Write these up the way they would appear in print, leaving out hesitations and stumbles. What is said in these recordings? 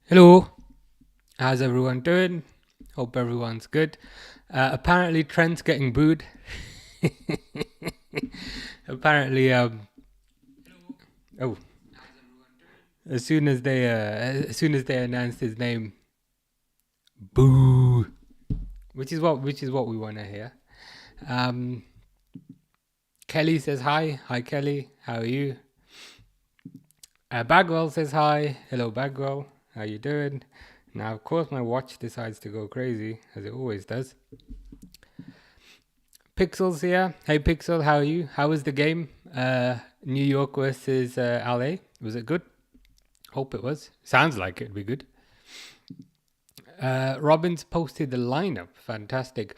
Hello, how's everyone doing? Hope everyone's good. Apparently, Trent's getting booed. Apparently, oh, as soon as they announced his name, boo, which is what we want to hear. Um, Kelly says hi. Hi, Kelly. How are you? Bagwell says hi. Hello, Bagwell. How you doing? Now, of course, my watch decides to go crazy, as it always does. Pixel's here. Hey, Pixel, how are you? How was the game? New York versus LA. Was it good? Hope it was. Sounds like it'd be good. Robbins posted the lineup. Fantastic.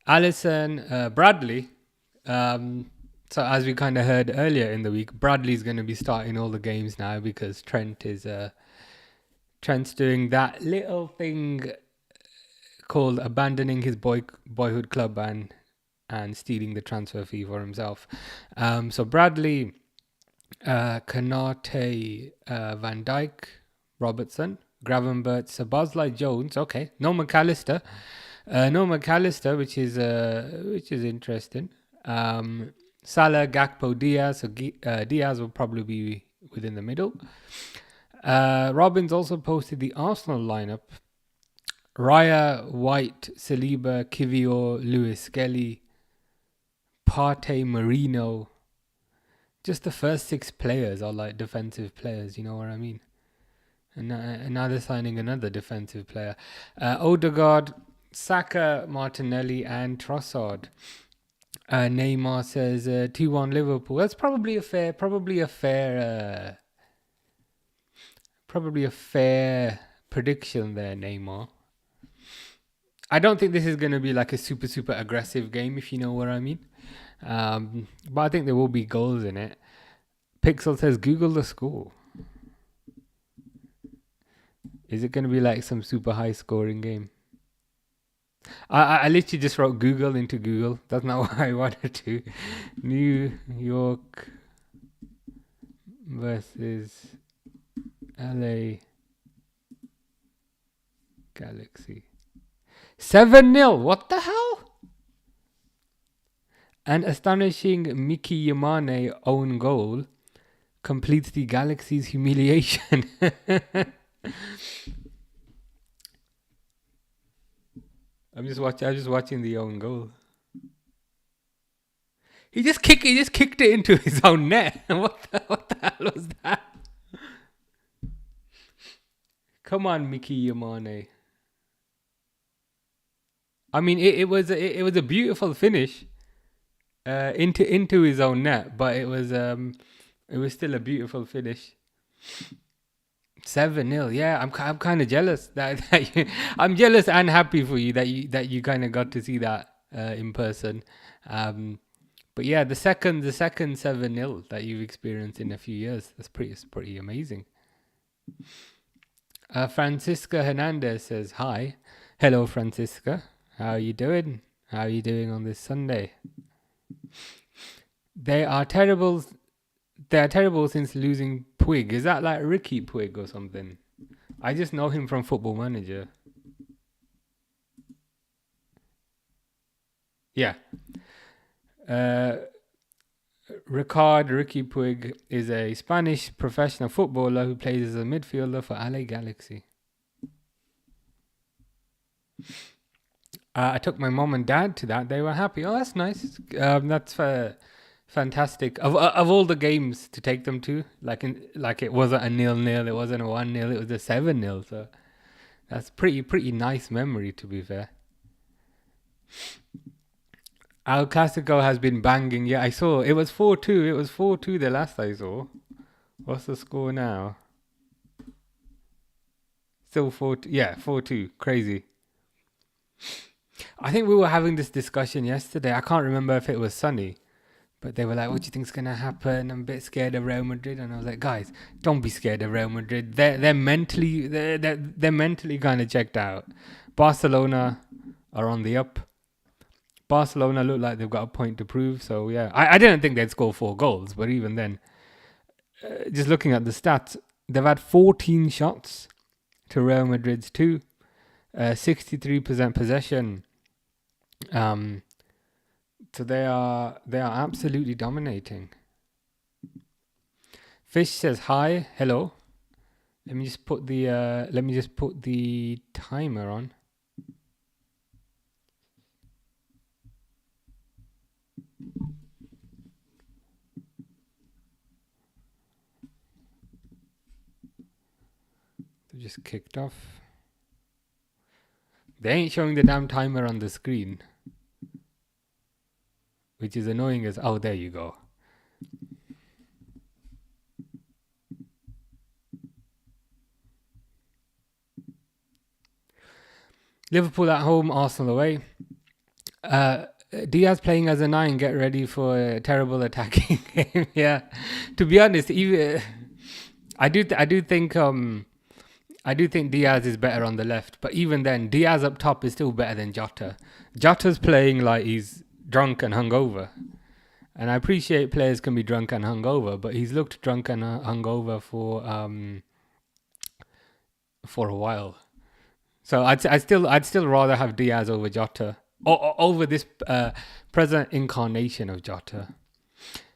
Allison, Bradley. So as we kind of heard earlier in the week, Bradley's going to be starting all the games now because Trent's doing that little thing called abandoning his boyhood club and stealing the transfer fee for himself. So Bradley, Kanate, Van Dijk, Robertson, Gravenberch, Szoboszlai, Jones. Okay, no McAllister, which is interesting. Salah, Gakpo, Diaz. So Diaz will probably be within the middle. Robbins also posted the Arsenal lineup. Raya, White, Saliba, Kivior, Lewis Skelly, Partey, Marino. Just the first 6 players are like defensive players, you know what I mean? And now they're signing another defensive player. Odegaard, Saka, Martinelli, and Trossard. Neymar says 2-1 Liverpool. That's probably a fair prediction there, Neymar. I don't think this is going to be like a super aggressive game, if you know what I mean. But I think there will be goals in it. Pixel says Google the score. Is it going to be like some super high scoring game? I literally just wrote Google into Google. That's not what I wanted to. New York versus LA Galaxy. 7-0. What the hell? An astonishing Miki Yamane own goal completes the Galaxy's humiliation. I'm just watching the own goal. He just kicked it into his own net. What the hell was that? Come on, Miki Yamane. I mean, it was a beautiful finish into his own net, but it was still a beautiful finish. 7-0. Yeah, I'm kind of jealous that I'm jealous and happy for you that you kind of got to see that in person. But yeah, the second 7-0 that you've experienced in a few years, that's pretty amazing. Francisca Hernandez says hi. Hello, Francisca. How are you doing? How are you doing on this Sunday? They are terrible since losing Puig. Is that like Ricky Puig or something? I just know him from Football Manager. Yeah. Ricky Puig is a Spanish professional footballer who plays as a midfielder for LA Galaxy. I took my mom and dad to that. They were happy. Oh, that's nice. That's fantastic. Of all the games to take them to, like it wasn't a 0-0, it wasn't a 1-0, it was a 7-0. So that's pretty nice memory, to be fair. El Clasico has been banging. Yeah, I saw it was 4-2. It was 4-2 the last I saw. What's the score now? Still 4-2. Yeah, 4-2. Crazy. I think we were having this discussion yesterday. I can't remember if it was Sunny, but they were like, what do you think's going to happen? I'm a bit scared of Real Madrid. And I was like, guys, don't be scared of Real Madrid. They're mentally kind of checked out. Barcelona are on the up. Barcelona look like they've got a point to prove. So yeah, I didn't think they'd score 4 goals, but even then, just looking at the stats, they've had 14 shots, to Real Madrid's 2. 63% possession. So they are absolutely dominating. Fish says hi, hello. Let me just put the timer on. They just kicked off. They ain't showing the damn timer on the screen, which is annoying as... Oh, there you go. Liverpool at home, Arsenal away. Diaz playing as a 9. Get ready for a terrible attacking game. Yeah, to be honest, even I do think Diaz is better on the left, but even then, Diaz up top is still better than Jota. Jota's playing like he's drunk and hungover, and I appreciate players can be drunk and hungover, but he's looked drunk and hungover for a while. So I'd still rather have Diaz over Jota, or over this present incarnation of Jota.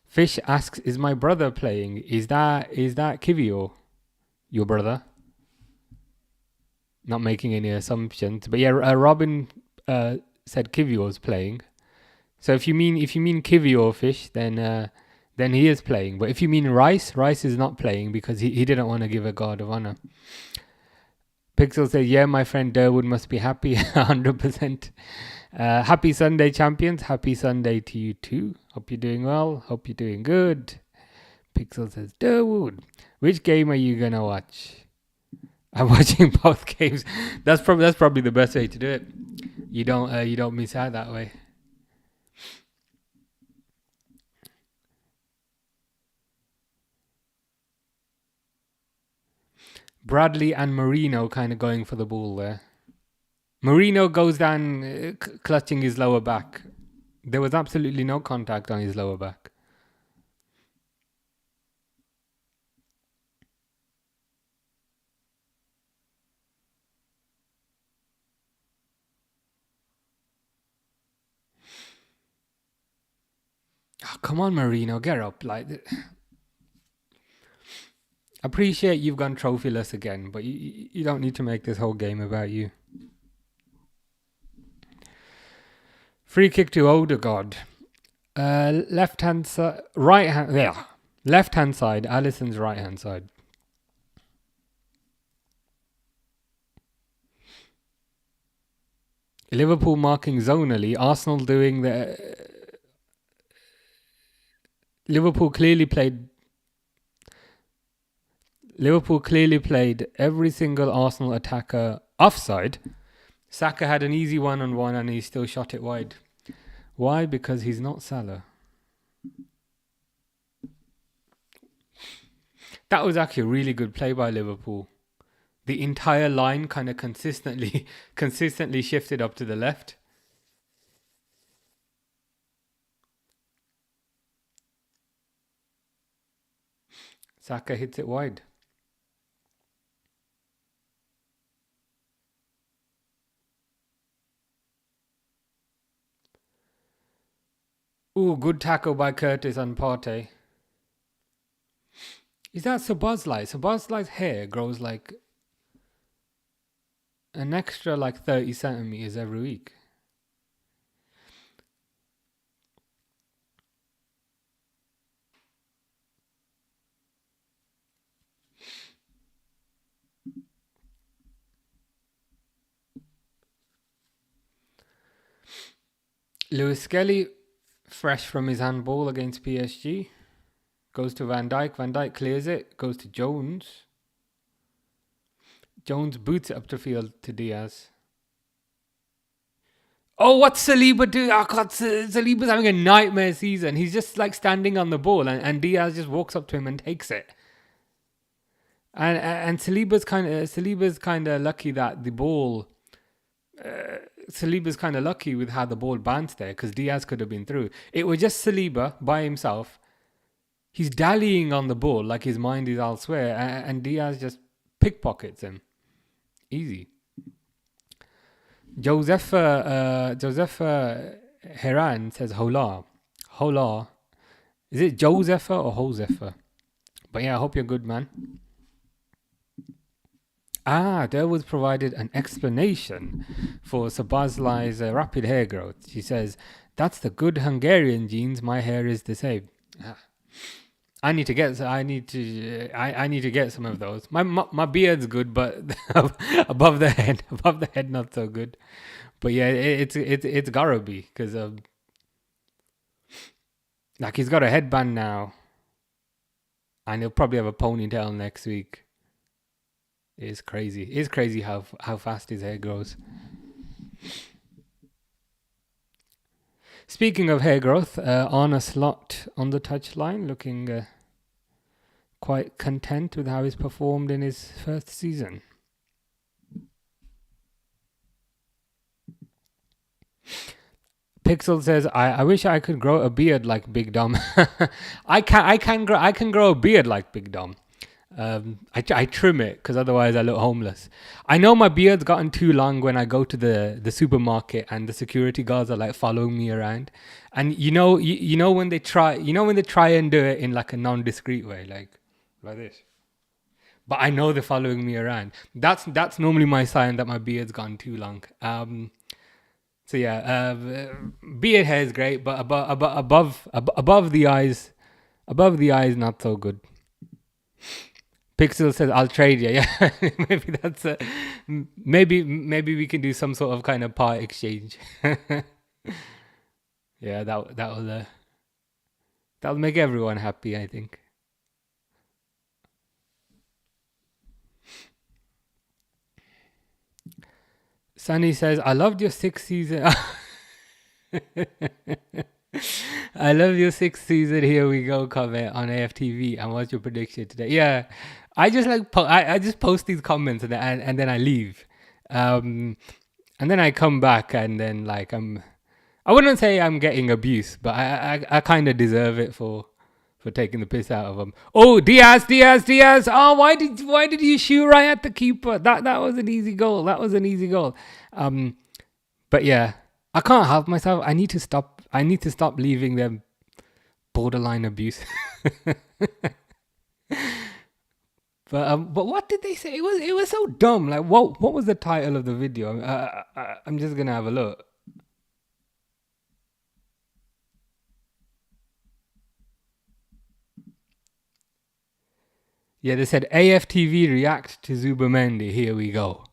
Fish asks, "Is my brother playing? Is that Kivio, your brother?" Not making any assumptions, but yeah, Robin said Kivio's playing. So if you mean Kivio, Fish, then he is playing. But if you mean Rice is not playing because he didn't want to give a guard of honor. Pixel says, yeah, my friend Durwood must be happy, 100%. Happy Sunday, champions. Happy Sunday to you too. Hope you're doing well. Hope you're doing good. Pixel says, Durwood, which game are you going to watch? I'm watching both games. That's probably the best way to do it. You don't miss out that way. Bradley and Marino kind of going for the ball there. Marino goes down clutching his lower back. There was absolutely no contact on his lower back. Oh, come on, Marino, get up. Appreciate you've gone trophyless again, but you don't need to make this whole game about you. Free kick to Odegaard. Left hand side, right hand. Yeah, left hand side. Alisson's right hand side. Liverpool marking zonally. Arsenal doing the. Liverpool clearly played every single Arsenal attacker offside. Saka had an easy one-on-one and he still shot it wide. Why? Because he's not Salah. That was actually a really good play by Liverpool. The entire line kind of consistently shifted up to the left. Saka hits it wide. Ooh, good tackle by Curtis on Partey. Is that Szoboszlai? Szoboszlai's hair grows like an extra 30 centimeters every week. Lewis Skelly, fresh from his handball against PSG. Goes to Van Dijk. Van Dijk clears it. Goes to Jones. Jones boots it up the field to Diaz. Oh, what's Saliba doing? Oh, God, Saliba's having a nightmare season. He's just standing on the ball and Diaz just walks up to him and takes it. And Saliba's kind of lucky that the ball... Saliba's kind of lucky with how the ball bounced there because Diaz could have been through. It was just Saliba by himself. He's dallying on the ball like his mind is elsewhere, and Diaz just pickpockets him. Easy. Josefa Heran says hola. Hola. Is it Josefa or Josefa? But yeah, I hope you're good, man. There was provided an explanation for Sabazlai's rapid hair growth. She says, "That's the good Hungarian genes. My hair is the same." I need to get some of those. My beard's good, but above the head, not so good. But yeah, it's gotta be because like he's got a headband now, and he'll probably have a ponytail next week. It's crazy. It's crazy how fast his hair grows. Speaking of hair growth, Arne Slot on the touchline, looking quite content with how he's performed in his first season. Pixel says, I wish I could grow a beard like Big Dom. I can grow a beard like Big Dom. I trim it because otherwise I look homeless. I know my beard's gotten too long when I go to the supermarket and the security guards are like following me around. And you know when they try and do it in like a non-discreet way, like this. But I know they're following me around. That's normally my sign that my beard's gone too long. So yeah, beard hair is great, but above the eyes, not so good. Pixel says, "I'll trade you." Yeah, maybe that's maybe we can do some sort of kind of part exchange. Yeah, that'll make everyone happy, I think. Sunny says, "I loved your 6th season." I love your 6th season. Here we go. Comment on AFTV. And what's your prediction today? Yeah, I just I just post these comments and then I leave, and then I come back and then like I wouldn't say I'm getting abuse, but I kind of deserve it for taking the piss out of them. Oh, Diaz! Oh, why did you shoot right at the keeper? That was an easy goal. But yeah, I can't help myself. I need to stop leaving them borderline abuse. But what did they say? It was so dumb. Like what was the title of the video? I'm just gonna have a look. Yeah, they said AFTV react to Zubamendi. Here we go.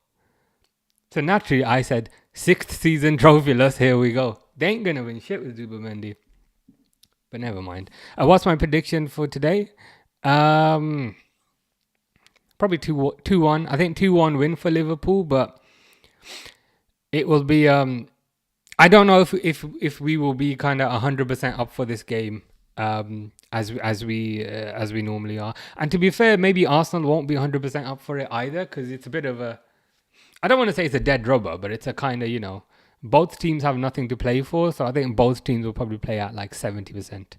So naturally, I said 6th season trophyless. Here we go. They ain't gonna win shit with Zubamendi. But never mind. What's my prediction for today? Probably 2-1. I think 2-1 win for Liverpool, but it will be. I don't know if we will be kind of 100% up for this game. As we normally are. And to be fair, maybe Arsenal won't be 100% up for it either, because it's a bit of a, I don't want to say it's a dead rubber, but it's a kind of, both teams have nothing to play for, so I think both teams will probably play at like 70%.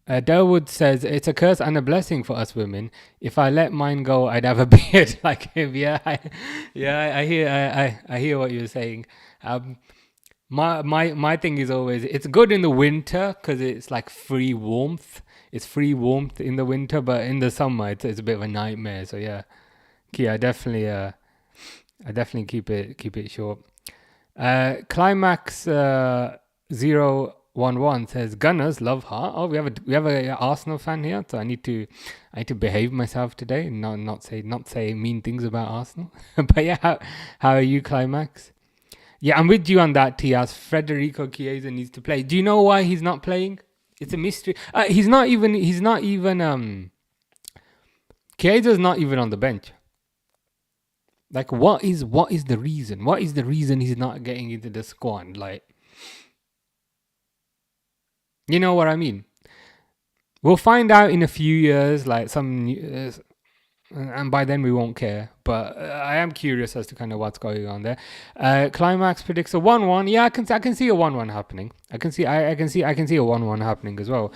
Delwood says, "It's a curse and a blessing for us women. If I let mine go, I'd have a beard like him." Yeah, I hear what you're saying. My thing is always, it's good in the winter because it's like free warmth. It's free warmth in the winter, but in the summer it's a bit of a nightmare. So yeah, I definitely keep it short. Climax 011 says, "Gunners love heart." Oh, we have a Arsenal fan here, so I need to behave myself today and not say mean things about Arsenal. But yeah, how are you, Climax? Yeah, I'm with you on that, Tias. Federico Chiesa needs to play. Do you know why he's not playing? It's a mystery. He's not even Chiesa's not even on the bench. Like, what is the reason? What is the reason he's not getting into the squad? Like, you know what I mean? We'll find out in a few years, like and by then we won't care. But I am curious as to kind of what's going on there. Climax predicts a 1-1. Yeah, I can see a 1-1 happening. I can see a 1-1 happening as well.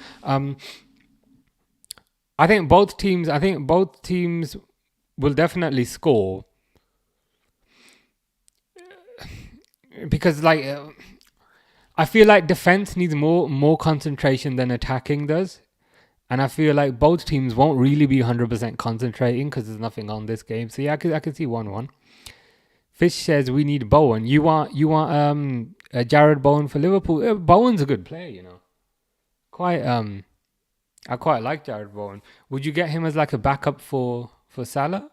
I think both teams will definitely score because I feel like defense needs more concentration than attacking does. And I feel like both teams won't really be 100% concentrating because there's nothing on this game. So yeah, I could see 1-1. Fish says we need Bowen. You want Jared Bowen for Liverpool? Bowen's a good player, you know. I quite like Jared Bowen. Would you get him as like a backup for Salah,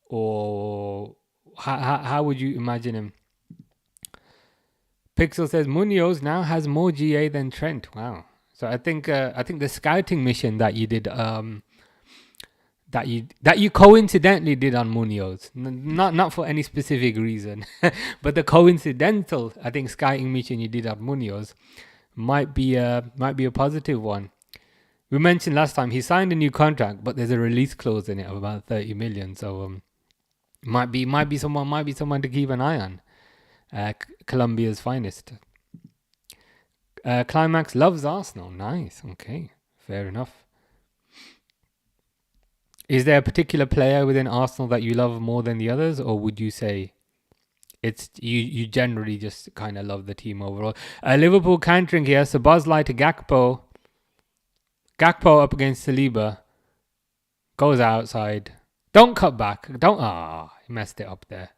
or how would you imagine him? Pixel says Munoz now has more GA than Trent. Wow. So I think the scouting mission that you did that you coincidentally did on Munoz, not for any specific reason, but the coincidental scouting mission you did on Munoz might be a positive one. We mentioned last time he signed a new contract, but there's a release clause in it of about 30 million. So might be someone to keep an eye on. Colombia's finest. Climax loves Arsenal. Nice. Okay. Fair enough. Is there a particular player within Arsenal that you love more than the others, or would you say it's you generally just kind of love the team overall? Liverpool countering here. Szoboszlai to Gakpo. Gakpo up against Saliba. Goes outside. Don't cut back. He messed it up there.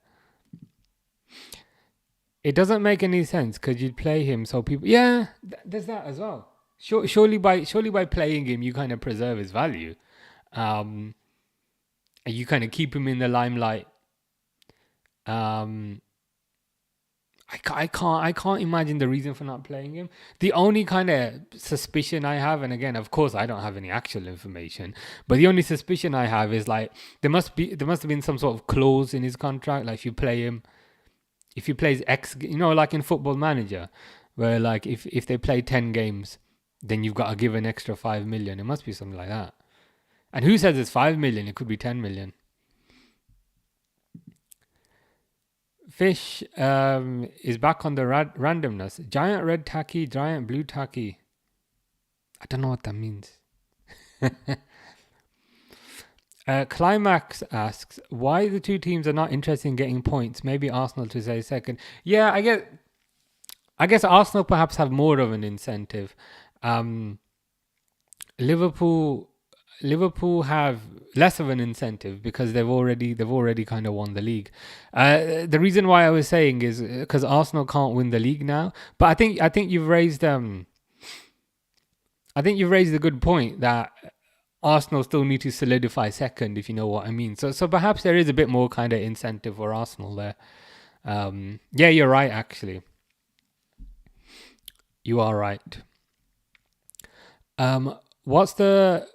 It doesn't make any sense because you'd play him so people... Yeah, there's that as well. Surely by playing him, you kind of preserve his value. And you kind of keep him in the limelight. I can't imagine the reason for not playing him. The only kind of suspicion I have, and again, of course, I don't have any actual information, but the only suspicion I have is like there must have been some sort of clause in his contract, like if he plays X, like in Football Manager, where like if they play 10 games, then you've got to give an extra 5 million. It must be something like that. And who says it's 5 million? It could be 10 million. Fish is back on the randomness. Giant red tacky, giant blue tacky. I don't know what that means. Climax asks, why the two teams are not interested in getting points? Maybe Arsenal to say second. Yeah, I guess Arsenal perhaps have more of an incentive. Liverpool have less of an incentive because they've already kind of won the league. The reason why I was saying is because Arsenal can't win the league now. But I think you've raised a good point that Arsenal still need to solidify second, if you know what I mean. So perhaps there is a bit more kind of incentive for Arsenal there. Yeah, you're right, actually. You are right. What's the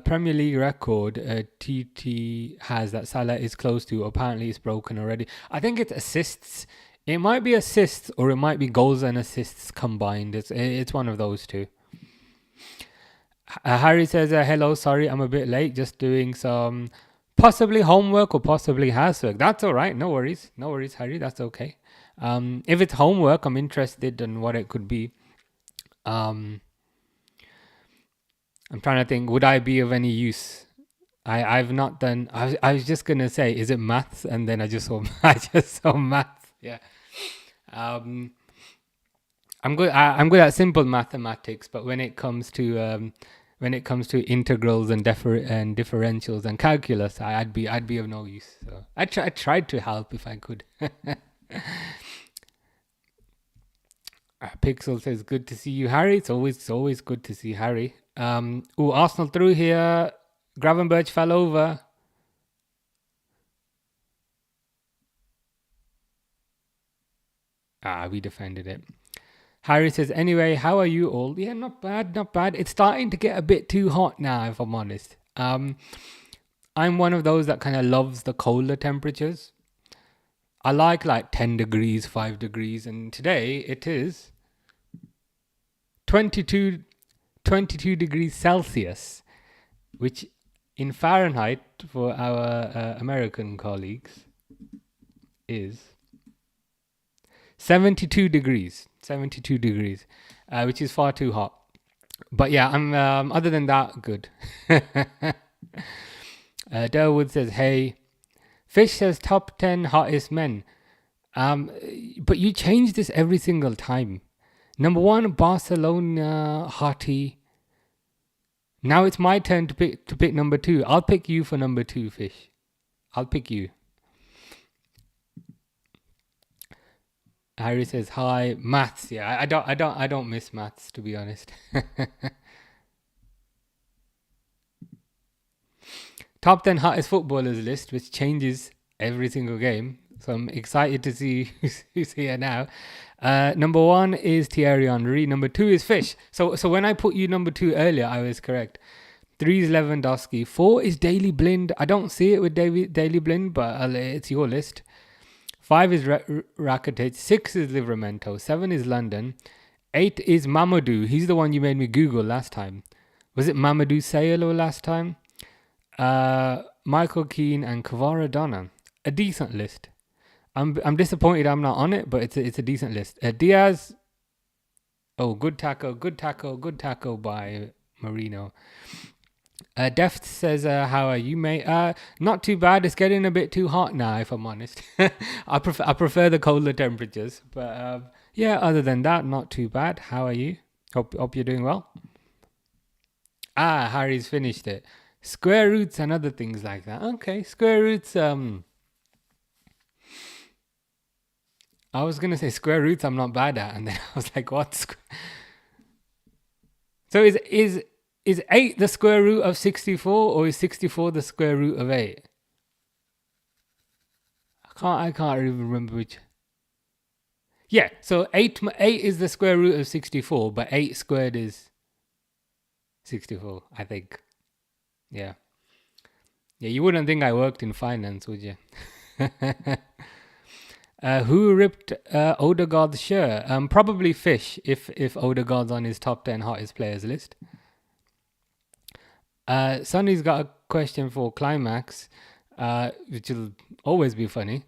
Premier League record TT has that Salah is close to? Apparently it's broken already. I think it's assists. It might be assists or it might be goals and assists combined. It's one of those two. Harry says, hello, sorry, I'm a bit late. Just doing some possibly homework or possibly housework. That's all right. No worries, Harry. That's okay. If it's homework, I'm interested in what it could be. I'm trying to think, would I be of any use? I've not done... I was just going to say, is it maths? And then I just saw maths. Yeah. I'm good at simple mathematics, but when it comes to integrals and differentials and calculus, I'd be of no use. So I tried to help if I could. Pixel says, good to see you, Harry. It's always good to see Harry. Arsenal through here. Gravenberch fell over. We defended it. Harry says, anyway, how are you all? Yeah, not bad. It's starting to get a bit too hot now, if I'm honest. I'm one of those that kind of loves the colder temperatures. I like 10 degrees, 5 degrees, and today it is 22 degrees Celsius, which in Fahrenheit for our American colleagues is 72 degrees, which is far too hot. But yeah, I'm other than that, good. Durwood says, hey. Fish says top 10 hottest men. But you change this every single time. Number 1, Barcelona, hottie. Now it's my turn to pick number 2. I'll pick you for number 2, Fish. I'll pick you. Harry says hi. Maths, yeah. I don't miss maths, to be honest. Top 10 hottest footballers list, which changes every single game. So I'm excited to see who's here now. Number 1 is Thierry Henry. Number 2 is Fish. So when I put you number 2 earlier, I was correct. 3 is Lewandowski. 4 is Daley Blind. I don't see it with Daley Blind, but it's your list. 5 is Rakitic. 6 is Livramento. 7 is London. 8 is Mamadou. He's the one you made me Google last time. Was it Mamadou Sayalo last time? Michael Keane and Kvaradona. A decent list. I'm disappointed I'm not on it, but it's a decent list. Diaz. Oh, good tackle by Marino. Deft says, how are you, mate? Not too bad. It's getting a bit too hot now, if I'm honest. I prefer the colder temperatures. But yeah, other than that, not too bad. How are you? Hope you're doing well. Harry's finished it. Square roots and other things like that. Okay, square roots. I was going to say square roots I'm not bad at. And then I was like, what? So is 8 the square root of 64 or is 64 the square root of 8? I can't even remember which. Yeah, so 8 is the square root of 64, but 8 squared is 64, I think. Yeah. Yeah, you wouldn't think I worked in finance, would you? Who ripped Odegaard's shirt? Probably Fish, if Odegaard's on his top 10 hottest players list. Sonny's got a question for Climax, which will always be funny.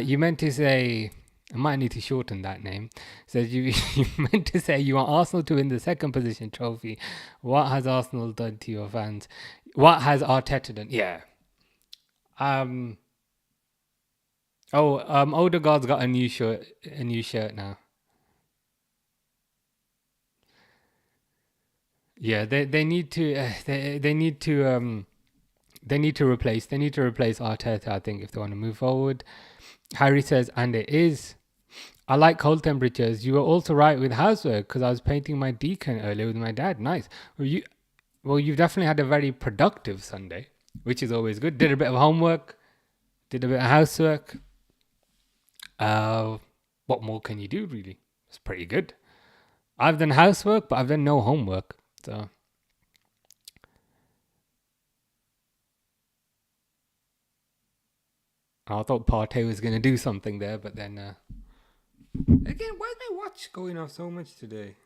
You meant to say, I might need to shorten that name. Says you meant to say you want Arsenal to win the second position trophy. What has Arsenal done to your fans? What has Arteta done? Yeah. Odegaard's got a new shirt now. Yeah, they need to replace Arteta, I think, if they want to move forward. Harry says, and it is. I like cold temperatures. You were also right with housework because I was painting my Deacon earlier with my dad. Nice. Well, you've definitely had a very productive Sunday, which is always good. Did a bit of homework, did a bit of housework. What more can you do, really? It's pretty good. I've done housework, but I've done no homework. So I thought Partey was going to do something there, but then again, why is my watch going off so much today?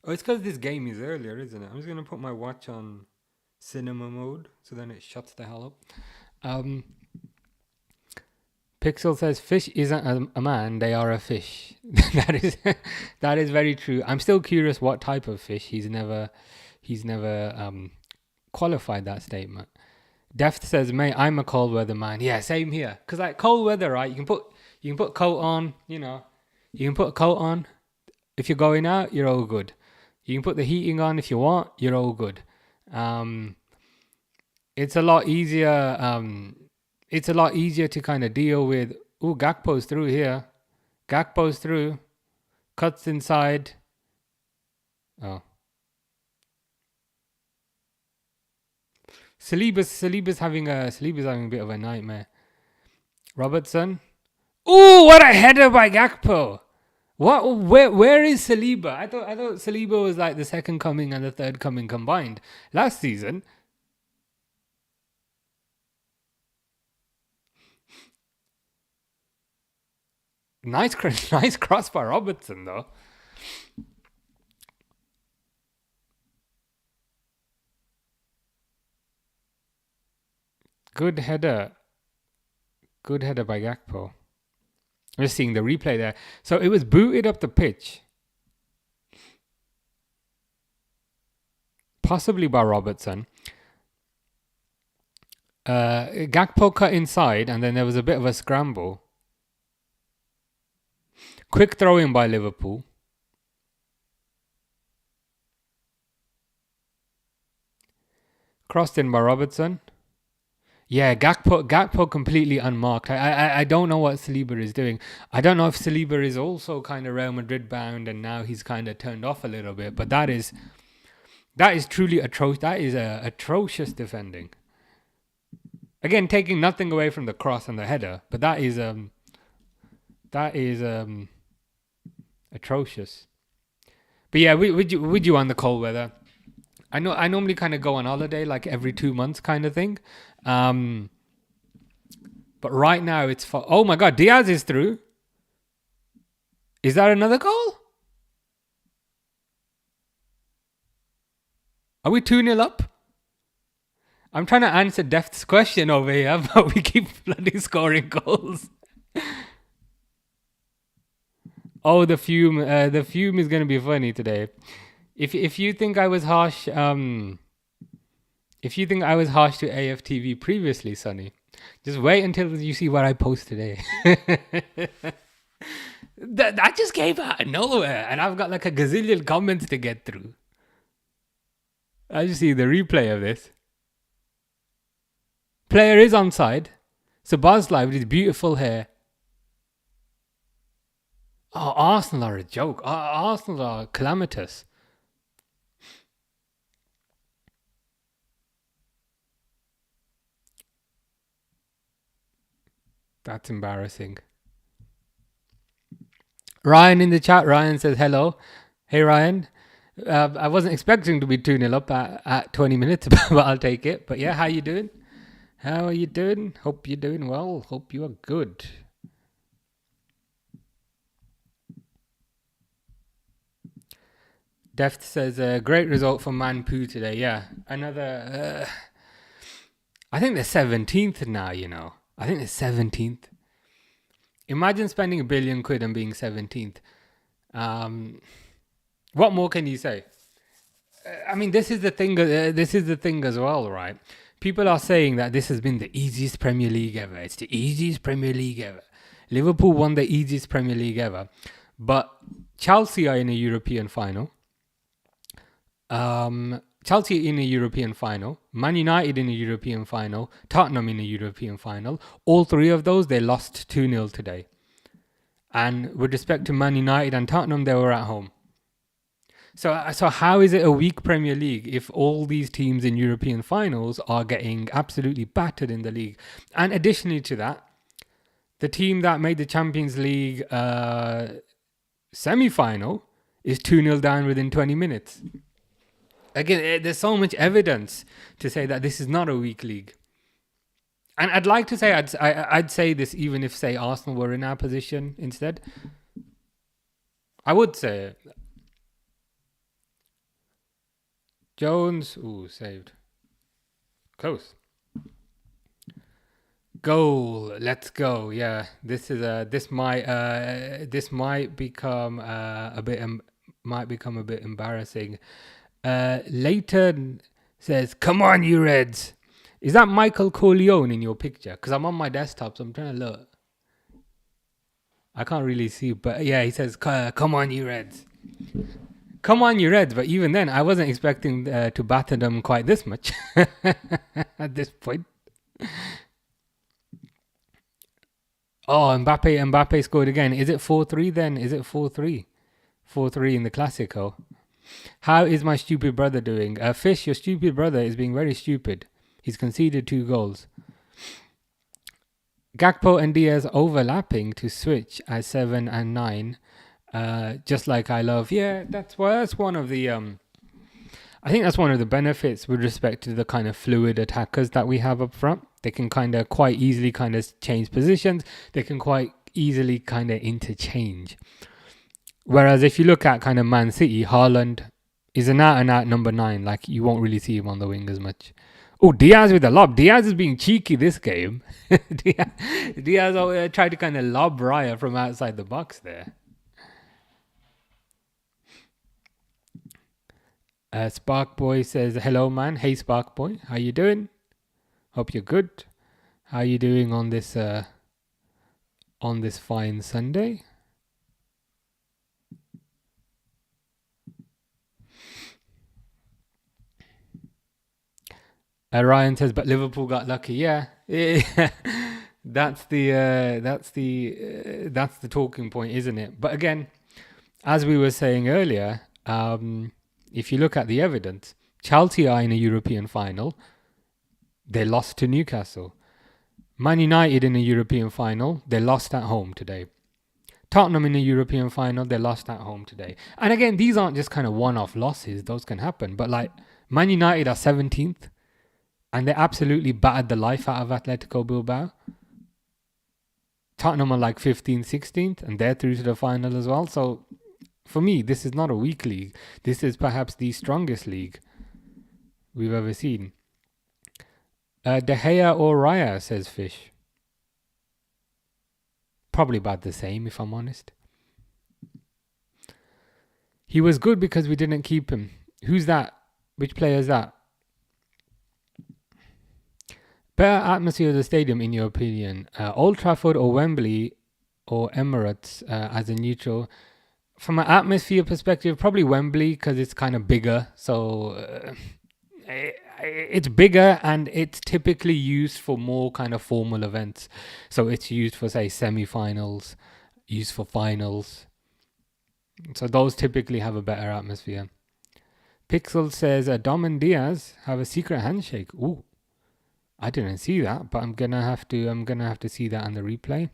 Oh, it's because this game is earlier, isn't it? I'm just going to put my watch on cinema mode, so then it shuts the hell up. Pixel says, fish isn't a man, they are a fish. that is very true. I'm still curious what type of fish. He's never qualified that statement. Deft says, mate, I'm a cold weather man. Yeah, same here. Because like cold weather, right? You can put coat on, you can put a coat on. If you're going out, you're all good. You can put the heating on if you want, you're all good. It's a lot easier. It's a lot easier to kind of deal with. Ooh, Gakpo's through here. Gakpo's through. Cuts inside. Oh. Saliba's having a bit of a nightmare. Robertson. Ooh, what a header by Gakpo. What? Where is Saliba? I thought Saliba was like the second coming and the third coming combined last season. Nice cross by Robertson though. Good header by Gakpo. I'm just seeing the replay there. So it was booted up the pitch. Possibly by Robertson. Gakpo cut inside, and then there was a bit of a scramble. Quick throw in by Liverpool. Crossed in by Robertson. Yeah, Gakpo completely unmarked. I don't know what Saliba is doing. I don't know if Saliba is also kind of Real Madrid bound and now he's kind of turned off a little bit. But that is truly atrocious. That is atrocious defending. Again, taking nothing away from the cross and the header, but that is atrocious. But yeah, would you on the cold weather? I normally kind of go on holiday like every 2 months kind of thing. But right now it's for... Oh my God, Diaz is through. Is that another goal? Are we 2-0 up? I'm trying to answer Deft's question over here, but we keep bloody scoring goals. Oh, the fume is going to be funny today. If you think I was harsh... If you think I was harsh to AFTV previously, Sonny, just wait until you see what I post today. that just came out of nowhere, and I've got like a gazillion comments to get through. I just see the replay of this. Player is onside. Sabazlai with his beautiful hair. Oh, Arsenal are a joke. Arsenal are calamitous. That's embarrassing. Ryan in the chat. Ryan says hello. Hey, Ryan. I wasn't expecting to be 2-0 up at 20 minutes, but I'll take it. But yeah, how you doing? How are you doing? Hope you're doing well. Hope you are good. Deft says, great result for Manpu today. Yeah, another... I think they're 17th now, you know. I think they're 17th. Imagine spending £1 billion and being 17th. What more can you say? I mean, this is the thing. This is the thing as well, right? People are saying that this has been the easiest Premier League ever. It's the easiest Premier League ever. Liverpool won the easiest Premier League ever, but Chelsea are in a European final. Chelsea in a European final, Man United in a European final, Tottenham in a European final. All three of those, they lost 2-0 today. And with respect to Man United and Tottenham, they were at home. So how is it a weak Premier League if all these teams in European finals are getting absolutely battered in the league? And additionally to that, the team that made the Champions League semi-final is 2-0 down within 20 minutes. Again, there's so much evidence to say that this is not a weak league. And I'd like to say, I'd say this even if, say, Arsenal were in our position instead. I would say it. Jones, ooh, saved. Close. Goal, let's go. Yeah, this is this might become a bit embarrassing. Leighton says, "Come on, you Reds." Is that Michael Corleone in your picture? Because I'm on my desktop, so I'm trying to look. I can't really see, but yeah, he says, "Come on, you Reds." Come on, you Reds. But even then, I wasn't expecting to batter them quite this much at this point. Oh, Mbappe scored again. Is it 4-3 then? Is it 4-3? 4-3 in the Classico. How is my stupid brother doing? Fish, your stupid brother is being very stupid. He's conceded 2 goals. Gakpo and Diaz overlapping to switch at 7 and 9. Just like I love. Yeah, that's one of the... I think that's one of the benefits with respect to the kind of fluid attackers that we have up front. They can kind of quite easily kind of change positions. They can quite easily kind of interchange. Whereas if you look at kind of Man City, Haaland is an out-and-out number 9. Like, you won't really see him on the wing as much. Oh, Diaz with a lob. Diaz is being cheeky this game. Diaz tried to kind of lob Raya from outside the box there. Spark Boy says, hello, man. Hey, Spark Boy. How you doing? Hope you're good. How are you doing on this fine Sunday? Ryan says, but Liverpool got lucky. Yeah, that's the talking point, isn't it? But again, as we were saying earlier, if you look at the evidence, Chelsea are in a European final. They lost to Newcastle. Man United in a European final. They lost at home today. Tottenham in a European final. They lost at home today. And again, these aren't just kind of one-off losses. Those can happen. But like Man United are 17th. And they absolutely battered the life out of Atletico Bilbao. Tottenham are like 15th, 16th. And they're through to the final as well. So for me, this is not a weak league. This is perhaps the strongest league we've ever seen. De Gea or Raya, says Fish. Probably about the same, if I'm honest. He was good because we didn't keep him. Who's that? Which player is that? Better atmosphere of the stadium, in your opinion? Old Trafford or Wembley or Emirates as a neutral? From an atmosphere perspective, probably Wembley because it's kind of bigger. So it's bigger and it's typically used for more kind of formal events. So it's used for, say, semi-finals, used for finals. So those typically have a better atmosphere. Pixel says Dom and Diaz have a secret handshake. Ooh, I didn't see that, but I'm gonna have to see that on the replay.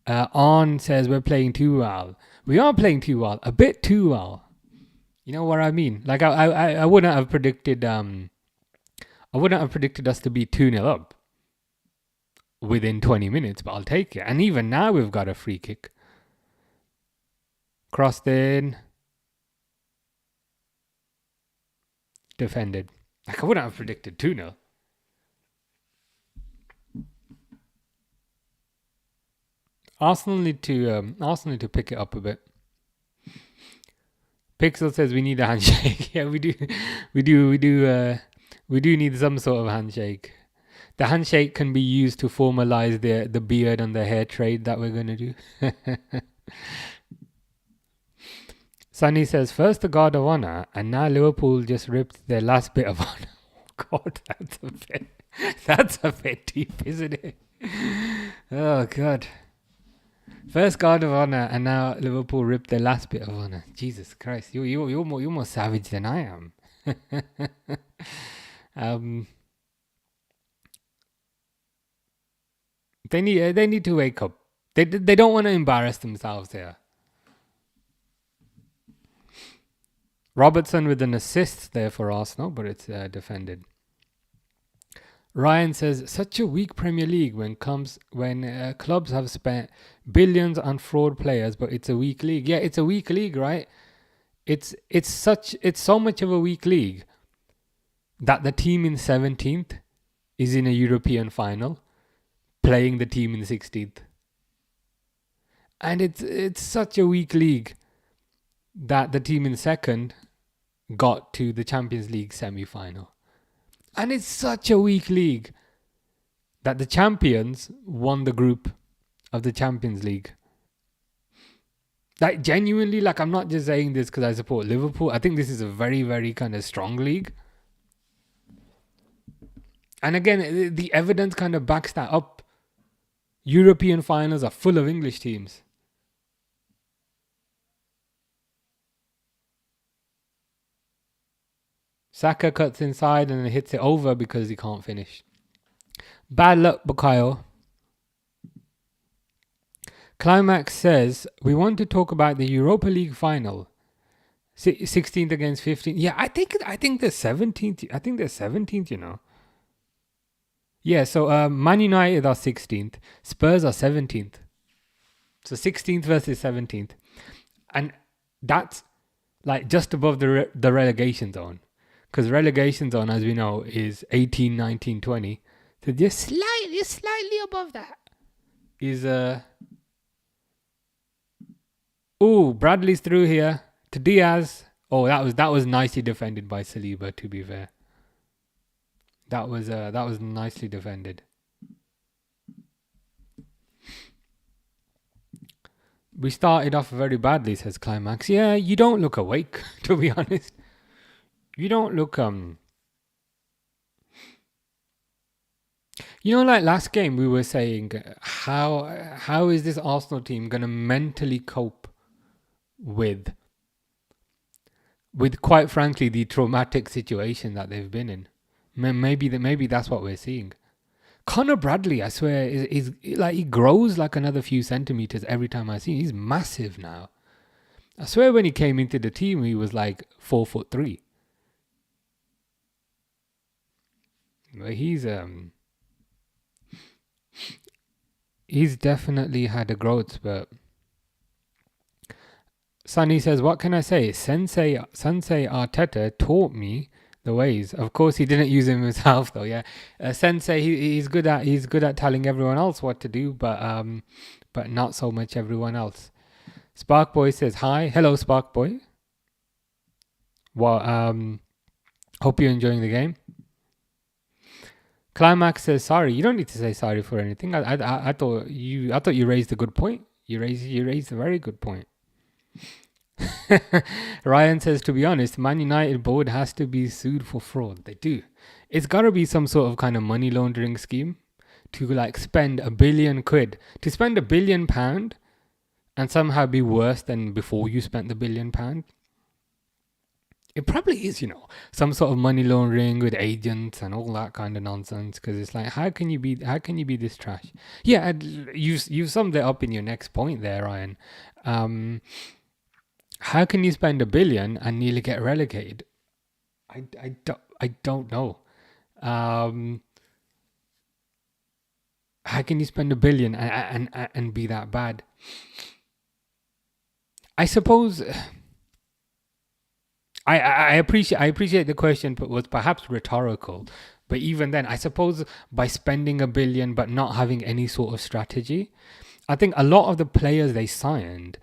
On says we're playing too well. We are playing too well, a bit too well. You know what I mean? Like I wouldn't have predicted us to be 2-0 up within 20 minutes, but I'll take it. And even now we've got a free kick. Crossed in. Defended. Like I wouldn't have predicted 2-0. Arsenal need to pick it up a bit. Pixel says we need a handshake. Yeah, we do need some sort of handshake. The handshake can be used to formalize the beard and the hair trade that we're gonna do. Sunny says first the Guard of Honor, and now Liverpool just ripped their last bit of honor. Oh God, that's a bit deep, isn't it? Oh God. First Guard of Honor, and now Liverpool ripped their last bit of honor. Jesus Christ, you're more savage than I am. They need to wake up. They don't want to embarrass themselves here. Robertson with an assist there for Arsenal, but it's defended. Ryan says, such a weak Premier League when clubs have spent billions on fraud players, but it's a weak league. Yeah, it's a weak league, right? It's so much of a weak league that the team in 17th is in a European final playing the team in 16th. And it's such a weak league that the team in second got to the Champions League semi-final. And it's such a weak league that the champions won the group of the Champions League. Like genuinely, like I'm not just saying this because I support Liverpool. I think this is a very, very kind of strong league. And again, the evidence kind of backs that up. European finals are full of English teams. Saka cuts inside and then hits it over because he can't finish. Bad luck, Bukayo. Climax says, we want to talk about the Europa League final. 16th against 15th. Yeah, I think they're 17th. I think they're 17th, you know. Yeah, so Man United are 16th. Spurs are 17th. So 16th versus 17th. And that's like just above the relegation zone. Because relegation zone, as we know, is 18, 19, 20. So just slightly above that is Bradley's through here to Diaz. Oh, that was nicely defended by Saliba, to be fair. That was nicely defended. We started off very badly, says Climax. Yeah, you don't look awake, to be honest. You don't look You know, like last game we were saying, how is this Arsenal team gonna mentally cope with quite frankly the traumatic situation that they've been in? Maybe that's what we're seeing. Connor Bradley, I swear, is like he grows like another few centimeters every time I see him. He's massive now. I swear when he came into the team he was like 4'3". But he's definitely had a growth spurt. Sunny says, what can I say? Sensei Arteta taught me the ways. Of course, he didn't use him himself, though. Yeah, Sensei, he's good at telling everyone else what to do, but not so much everyone else. Sparkboy says, hi, hello, Sparkboy. Well, hope you're enjoying the game. Climax says, sorry. You don't need to say sorry for anything. I thought you raised a good point. You raised a very good point. Ryan says, to be honest, Man United board has to be sued for fraud. They do. It's got to be some sort of kind of money laundering scheme to like spend £1 billion, to spend £1 billion and somehow be worse than before you spent the £1 billion. It probably is, some sort of money laundering with agents and all that kind of nonsense. Because it's like, how can you be this trash? Yeah, you summed it up in your next point there, Ryan. How can you spend £1 billion and nearly get relegated? I don't know. How can you spend £1 billion and be that bad? I suppose I appreciate the question, but was perhaps rhetorical. But even then, I suppose by spending £1 billion but not having any sort of strategy, I think a lot of the players they signed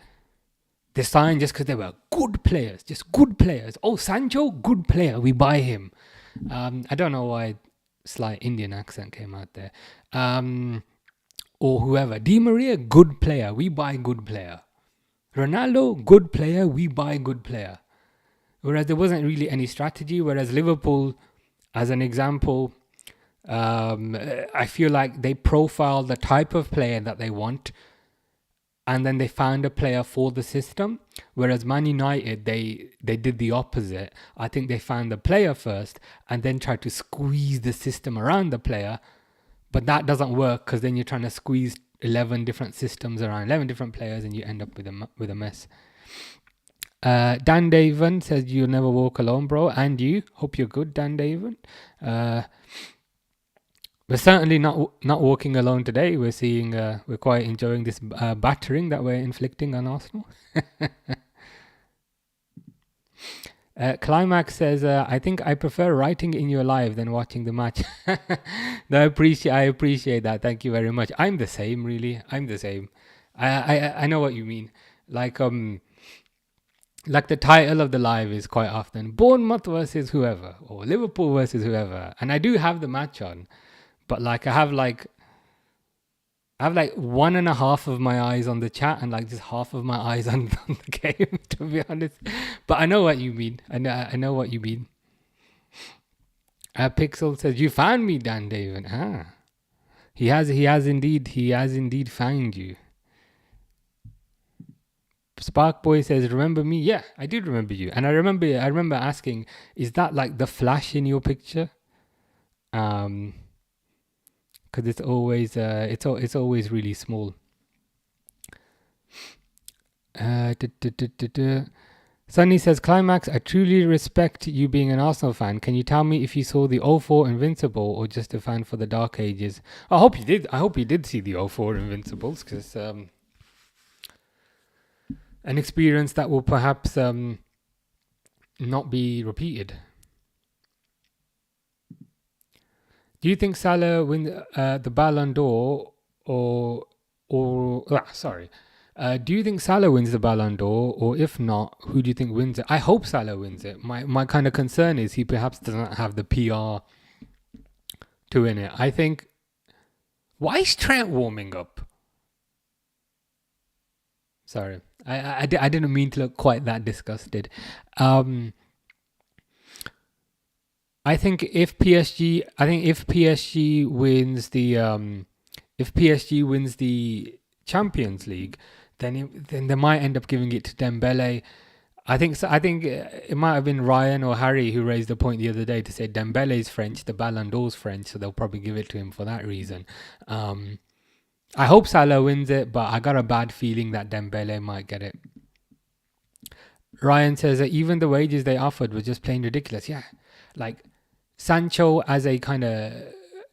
just because they were good players, just good players. Oh, Sancho, good player, we buy him. I don't know why slight Indian accent came out there. Or whoever. Di Maria, good player, we buy good player. Ronaldo, good player, we buy good player. Whereas there wasn't really any strategy. Whereas Liverpool, as an example, I feel like they profile the type of player that they want, and then they found a player for the system. Whereas Man United, they did the opposite. I think they found the player first and then tried to squeeze the system around the player. But that doesn't work because then you're trying to squeeze 11 different systems around 11 different players and you end up with a mess. Dan Daven says, you'll never walk alone, bro. And you? Hope you're good, Dan Daven. We're certainly not walking alone today. We're seeing, we're quite enjoying this battering that we're inflicting on Arsenal. Climax says, I think I prefer writing in your live than watching the match. No, I appreciate that. Thank you very much. I'm the same, really. I'm the same. I know what you mean. Like the title of the live is quite often Bournemouth versus whoever or Liverpool versus whoever, and I do have the match on. But like I have like 1.5 of my eyes on the chat and like just half of my eyes on the game, to be honest. But I know what you mean. I know what you mean. Pixel says, you found me, Dan David. He has indeed found you. Sparkboy says, remember me? Yeah, I did remember you. And I remember asking, is that like the flash in your picture? Because it's always it's always really small. Sunny says, Climax, I truly respect you being an Arsenal fan. Can you tell me if you saw the 04 Invincible or just a fan for the Dark Ages? I hope you did. I hope you did see the 04 Invincibles, because an experience that will perhaps not be repeated. Do you think Salah wins the Ballon d'Or do you think Salah wins the Ballon d'Or, or if not, who do you think wins it? I hope Salah wins it. My kind of concern is he perhaps doesn't have the PR to win it. I think. Why is Trent warming up? Sorry, I didn't mean to look quite that disgusted. I think if PSG wins the Champions League, then they might end up giving it to Dembele. I think it might have been Ryan or Harry who raised the point the other day to say Dembele's French, the Ballon d'Or's French, so they'll probably give it to him for that reason. I hope Salah wins it, but I got a bad feeling that Dembele might get it. Ryan says that even the wages they offered were just plain ridiculous. Yeah, like Sancho as a kind of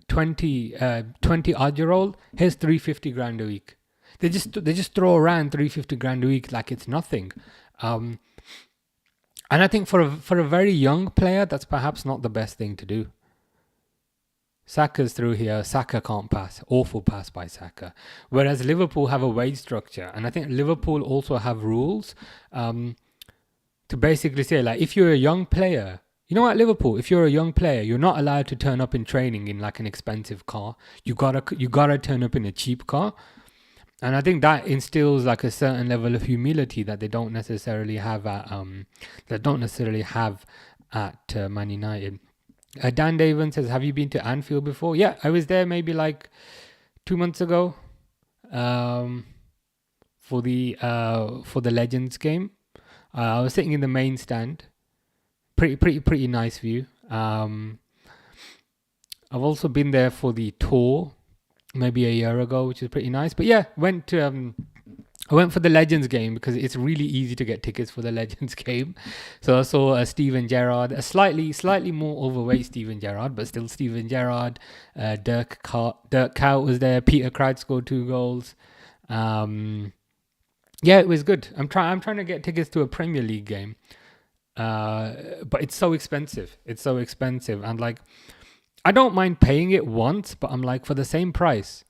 20 odd year old, here's 350 grand a week. They just throw around 350 grand a week like it's nothing. And I think for a very young player, that's perhaps not the best thing to do. Saka's through here. Saka can't pass. Awful pass by Saka. Whereas Liverpool have a wage structure, and I think Liverpool also have rules to basically say, like, if you're a young player, you know what, Liverpool, if you're a young player, you're not allowed to turn up in training in like an expensive car. You gotta turn up in a cheap car. And I think that instills like a certain level of humility that they don't necessarily have at Man United. Dan Davin says, "Have you been to Anfield before?" Yeah, I was there maybe like 2 months ago, for the Legends game. I was sitting in the main stand. Pretty nice view. I've also been there for the tour, maybe a year ago, which is pretty nice. But yeah, I went for the Legends game because it's really easy to get tickets for the Legends game. So I saw Steven Gerrard, a slightly more overweight Steven Gerrard, but still Steven Gerrard. Dirk Kuyt was there. Peter Crouch scored 2 goals. Yeah, it was good. I'm trying to get tickets to a Premier League game, but it's so expensive. And like, I don't mind paying it once, but I'm like, for the same price.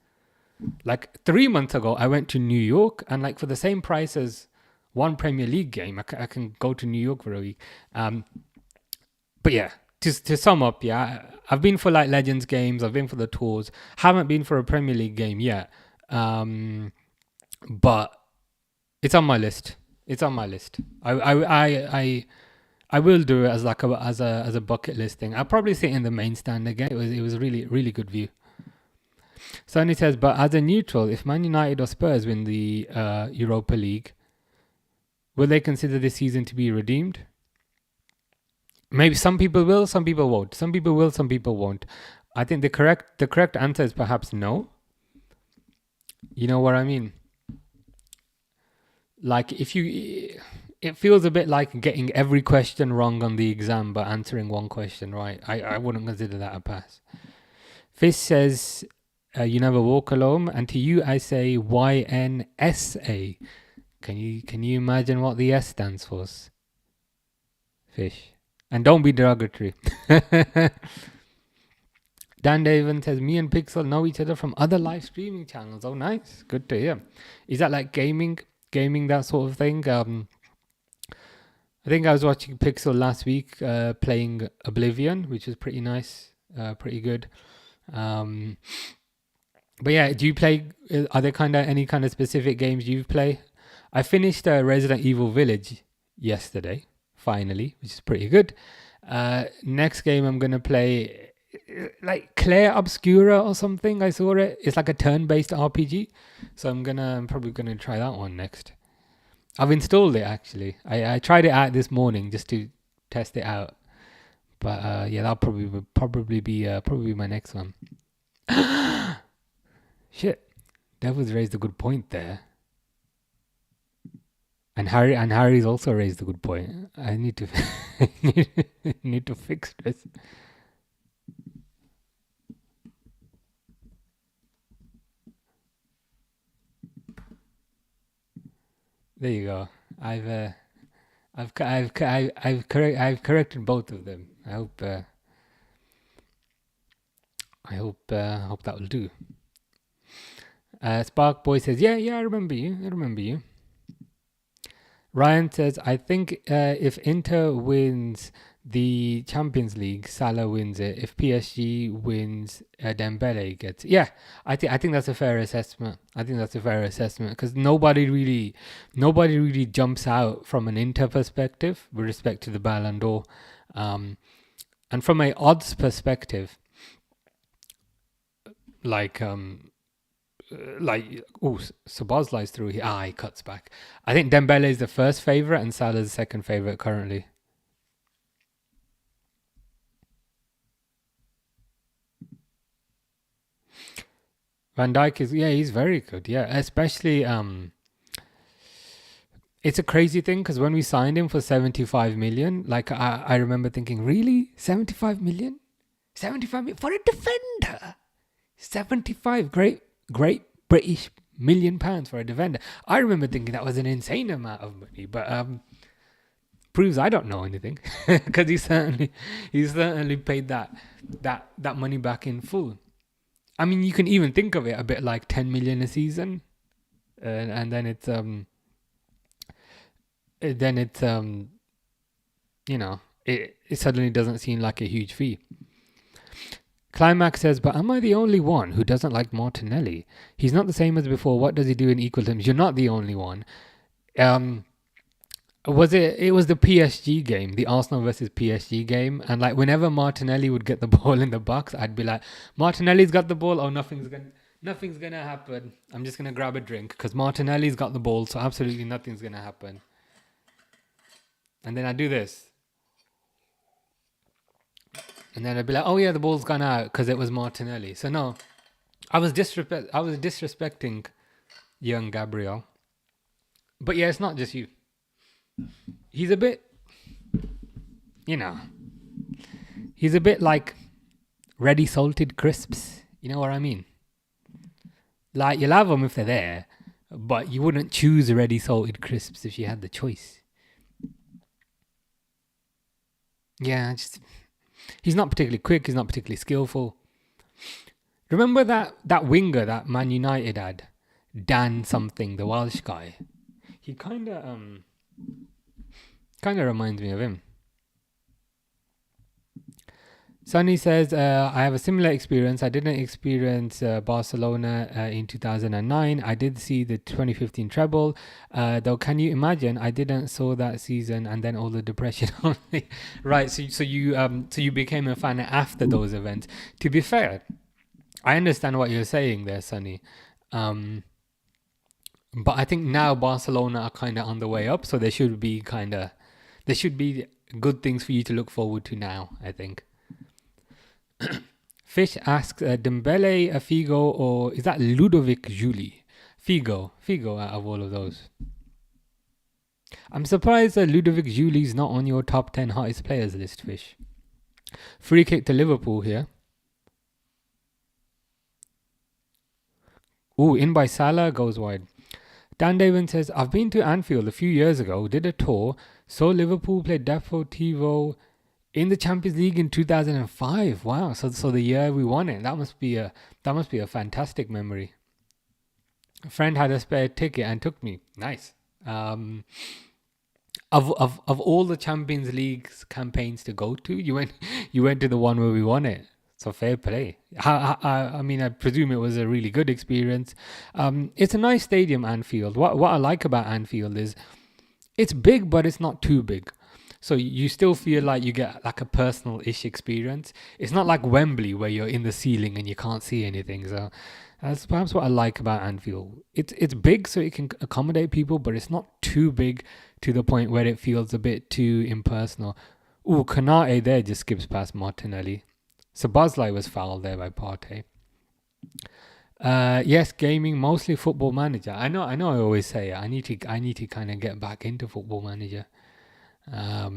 Like 3 months ago, I went to New York, and like for the same price as one Premier League game, I can go to New York for a week. But yeah, to sum up, yeah, I've been for like Legends games, I've been for the tours, haven't been for a Premier League game yet. But it's on my list. I will do it as like as a bucket list thing. I'll probably sit in the main stand again. It was a really good view. Sonny says, but as a neutral, if Man United or Spurs win the Europa League, will they consider this season to be redeemed? Maybe some people will, some people won't. Some people will, some people won't. I think the correct answer is perhaps no. You know what I mean? Like it feels a bit like getting every question wrong on the exam but answering one question right. I wouldn't consider that a pass. Fish says, you never walk alone, and to you I say YNSA. Can you imagine what the S stands for? Fish. And don't be derogatory. Dan Davin says, me and Pixel know each other from other live streaming channels. Oh, nice. Good to hear. Is that like gaming, that sort of thing? I think I was watching Pixel last week playing Oblivion, which was pretty nice, pretty good. But yeah, do you play, are there any kind of specific games you play? I finished Resident Evil Village yesterday, finally, which is pretty good. Next game I'm going to play, like Claire Obscura or something. I saw it. It's like a turn-based RPG. So I'm probably going to try that one next. I've installed it actually. I tried it out this morning just to test it out. But yeah, that'll probably be my next one. Shit, Devil's raised a good point there. And Harry's also raised a good point. I need to need to fix this. There you go. I've corrected both of them. I hope that will do. Spark Boy says, yeah, I remember you. Ryan says, I think if Inter wins the Champions League, Salah wins it. If PSG wins, Dembele gets it. Yeah, I think that's a fair assessment. I think that's a fair assessment because nobody really jumps out from an Inter perspective with respect to the Ballon d'Or. And from a odds perspective, Szoboszlai's through here. He cuts back. I think Dembele is the first favourite and Salah's the second favourite currently. Van Dijk he's very good. Yeah, especially it's a crazy thing because when we signed him for 75 million, like I remember thinking, really? 75 million? 75 million for a defender? 75 great British £1,000,000 for a defender. I remember thinking that was an insane amount of money, but proves I don't know anything because he certainly paid that money back in full. I mean, you can even think of it a bit like 10 million a season, and then it's it suddenly doesn't seem like a huge fee. Climax says, but am I the only one who doesn't like Martinelli? He's not the same as before. What does he do in equal terms? You're not the only one. It was the PSG game, the Arsenal versus PSG game, and like whenever Martinelli would get the ball in the box, I'd be like, Martinelli's got the ball. Oh, nothing's gonna happen. I'm just gonna grab a drink because Martinelli's got the ball, so absolutely nothing's gonna happen. And then I do this. And then I'd be like, oh yeah, the ball's gone out because it was Martinelli. So no, I was disrespecting young Gabriel. But yeah, it's not just you. He's a bit, he's a bit like ready salted crisps. You know what I mean? Like you'll have them if they're there, but you wouldn't choose ready salted crisps if you had the choice. Yeah, he's not particularly quick. He's not particularly skillful. Remember that winger that Man United had, Dan something, the Welsh guy. He kind of reminds me of him. Sunny says, I have a similar experience. I didn't experience Barcelona in 2009. I did see the 2015 treble. Though, can you imagine? I didn't saw that season and then all the depression. Right, so you became a fan after those events. To be fair, I understand what you're saying there, Sunny. But I think now Barcelona are kind of on the way up, so there should be good things for you to look forward to now, I think. Fish asks, Dembele, Figo, or is that Ludovic Juli? Figo out of all of those. I'm surprised that Ludovic Juli's not on your top 10 hottest players list, Fish. Free kick to Liverpool here. Ooh, in by Salah, goes wide. Dan David says, I've been to Anfield a few years ago, did a tour, saw Liverpool play Deportivo in the Champions League in 2005. Wow, so the year we won it. That must be a fantastic memory. A friend had a spare ticket and took me. Nice. Of all the Champions League campaigns to go to, you went to the one where we won it. So fair play. I mean, I presume it was a really good experience. It's a nice stadium, Anfield. What I like about Anfield is it's big, but it's not too big. So you still feel like you get like a personal-ish experience. It's not like Wembley where you're in the ceiling and you can't see anything. So that's perhaps what I like about Anfield. It's big so it can accommodate people, but it's not too big to the point where it feels a bit too impersonal. Ooh, Konate there just skips past Martinelli. Szoboszlai was fouled there by Partey. Yes, gaming, mostly Football Manager. I know. I always say it. I need to kind of get back into Football Manager. I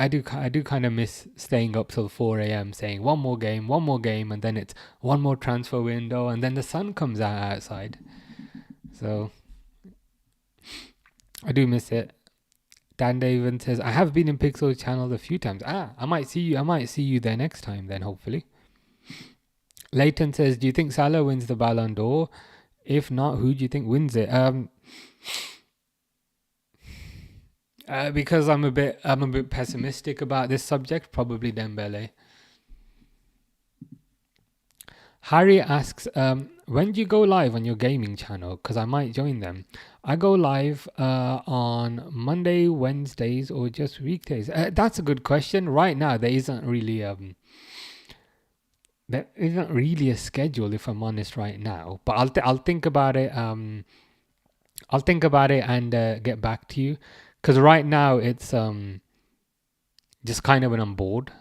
do kind of miss staying up till 4 a.m. saying one more game, and then it's one more transfer window, and then the sun comes out outside. So I do miss it. Dan David says, I have been in Pixel channel a few times. I might see you there next time then, hopefully. Leighton says, do you think Salah wins the Ballon d'Or? If not, who do you think wins it? Because I'm a bit pessimistic about this subject, probably Dembele. Harry asks, when do you go live on your gaming channel? Because I might join them. I go live on Monday, Wednesdays, or just weekdays. That's a good question. Right now, there isn't really a schedule, if I'm honest, right now. But I'll think about it. I'll think about it and get back to you. Because right now it's just kind of when I'm bored,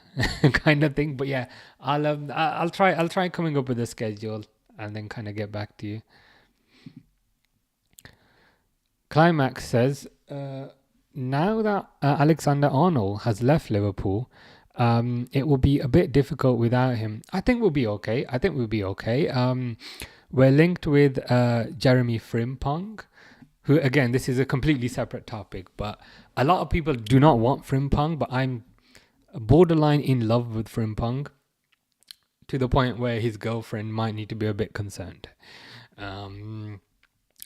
kind of thing. But yeah, I'll try coming up with a schedule and then kind of get back to you. Climax says, now that Alexander-Arnold has left Liverpool, it will be a bit difficult without him. I think we'll be okay. We're linked with Jeremy Frimpong, who, again, this is a completely separate topic, but a lot of people do not want Frimpong, but I'm borderline in love with Frimpong to the point where his girlfriend might need to be a bit concerned. I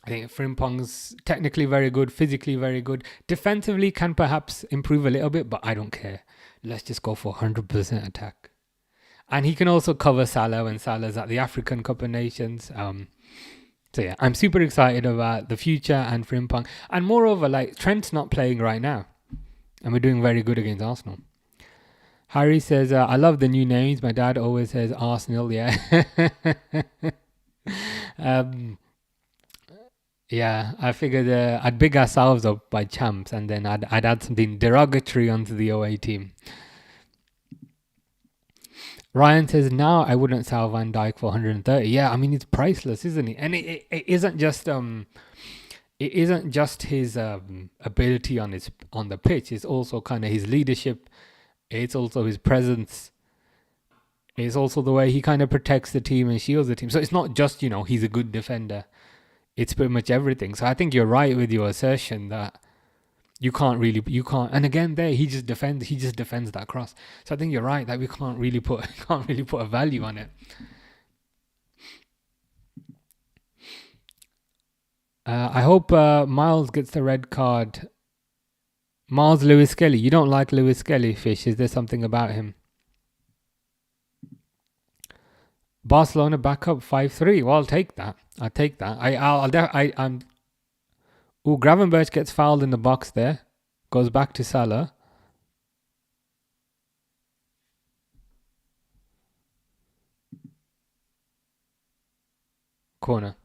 think Frimpong's technically very good, physically very good. Defensively can perhaps improve a little bit, but I don't care. Let's just go for 100% attack. And he can also cover Salah when Salah's at the African Cup of Nations. So yeah, I'm super excited about the future and Frimpong. And moreover, like, Trent's not playing right now. And we're doing very good against Arsenal. Harry says, I love the new names. My dad always says Arsenal, yeah. Yeah, I figured I'd big ourselves up by champs and then I'd add something derogatory onto the away team. Ryan says, now I wouldn't sell Van Dijk for 130. Yeah, I mean, it's priceless, isn't it? And it isn't just his ability on the pitch. It's also kind of his leadership. It's also his presence. It's also the way he kind of protects the team and shields the team. So it's not just, he's a good defender. It's pretty much everything. So I think you're right with your assertion that you can't. And again, there he just defends that cross. So I think you're right that we can't really put a value on it. I hope Miles gets the red card. Miles Lewis Kelly. You don't like Lewis Kelly, Fish? Is there something about him? Barcelona back up 5-3. Well, I'll take that. Gravenberch gets fouled in the box there. Goes back to Salah. Corner.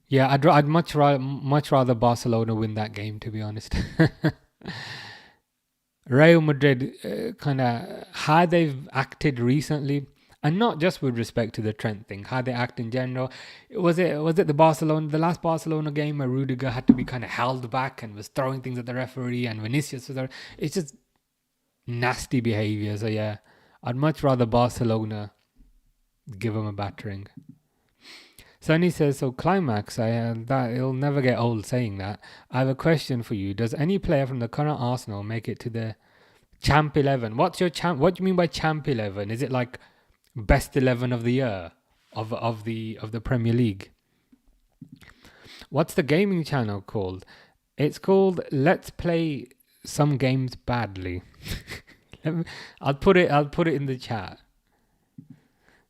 Yeah, I'd much rather Barcelona win that game, to be honest. Real Madrid, kind of how they've acted recently, and not just with respect to the Trent thing, how they act in general. Was it the last Barcelona game where Rudiger had to be kind of held back and was throwing things at the referee, and Vinicius was there? It's just nasty behavior. So yeah, I'd much rather Barcelona give them a battering. Sonny says, so Climax, that it'll never get old saying that. I have a question for you. Does any player from the current Arsenal make it to the Champ 11? What do you mean by Champ 11? Is it like best 11 of the year of the Premier League? What's the gaming channel called? It's called Let's Play Some Games Badly. I'll put it in the chat.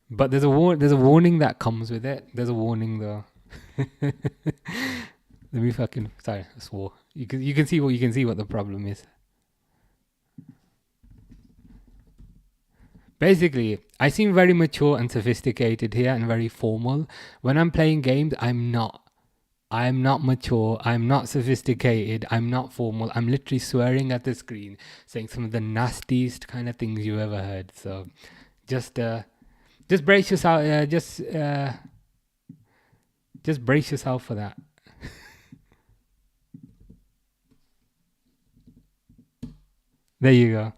But there's a warning that comes with it. There's a warning though. Let me sorry, I swore. You can see what the problem is. Basically, I seem very mature and sophisticated here and very formal. When I'm playing games, I'm not mature, I'm not sophisticated, I'm not formal. I'm literally swearing at the screen, saying some of the nastiest kind of things you've ever heard. So just brace yourself. Just brace yourself for that. There you go.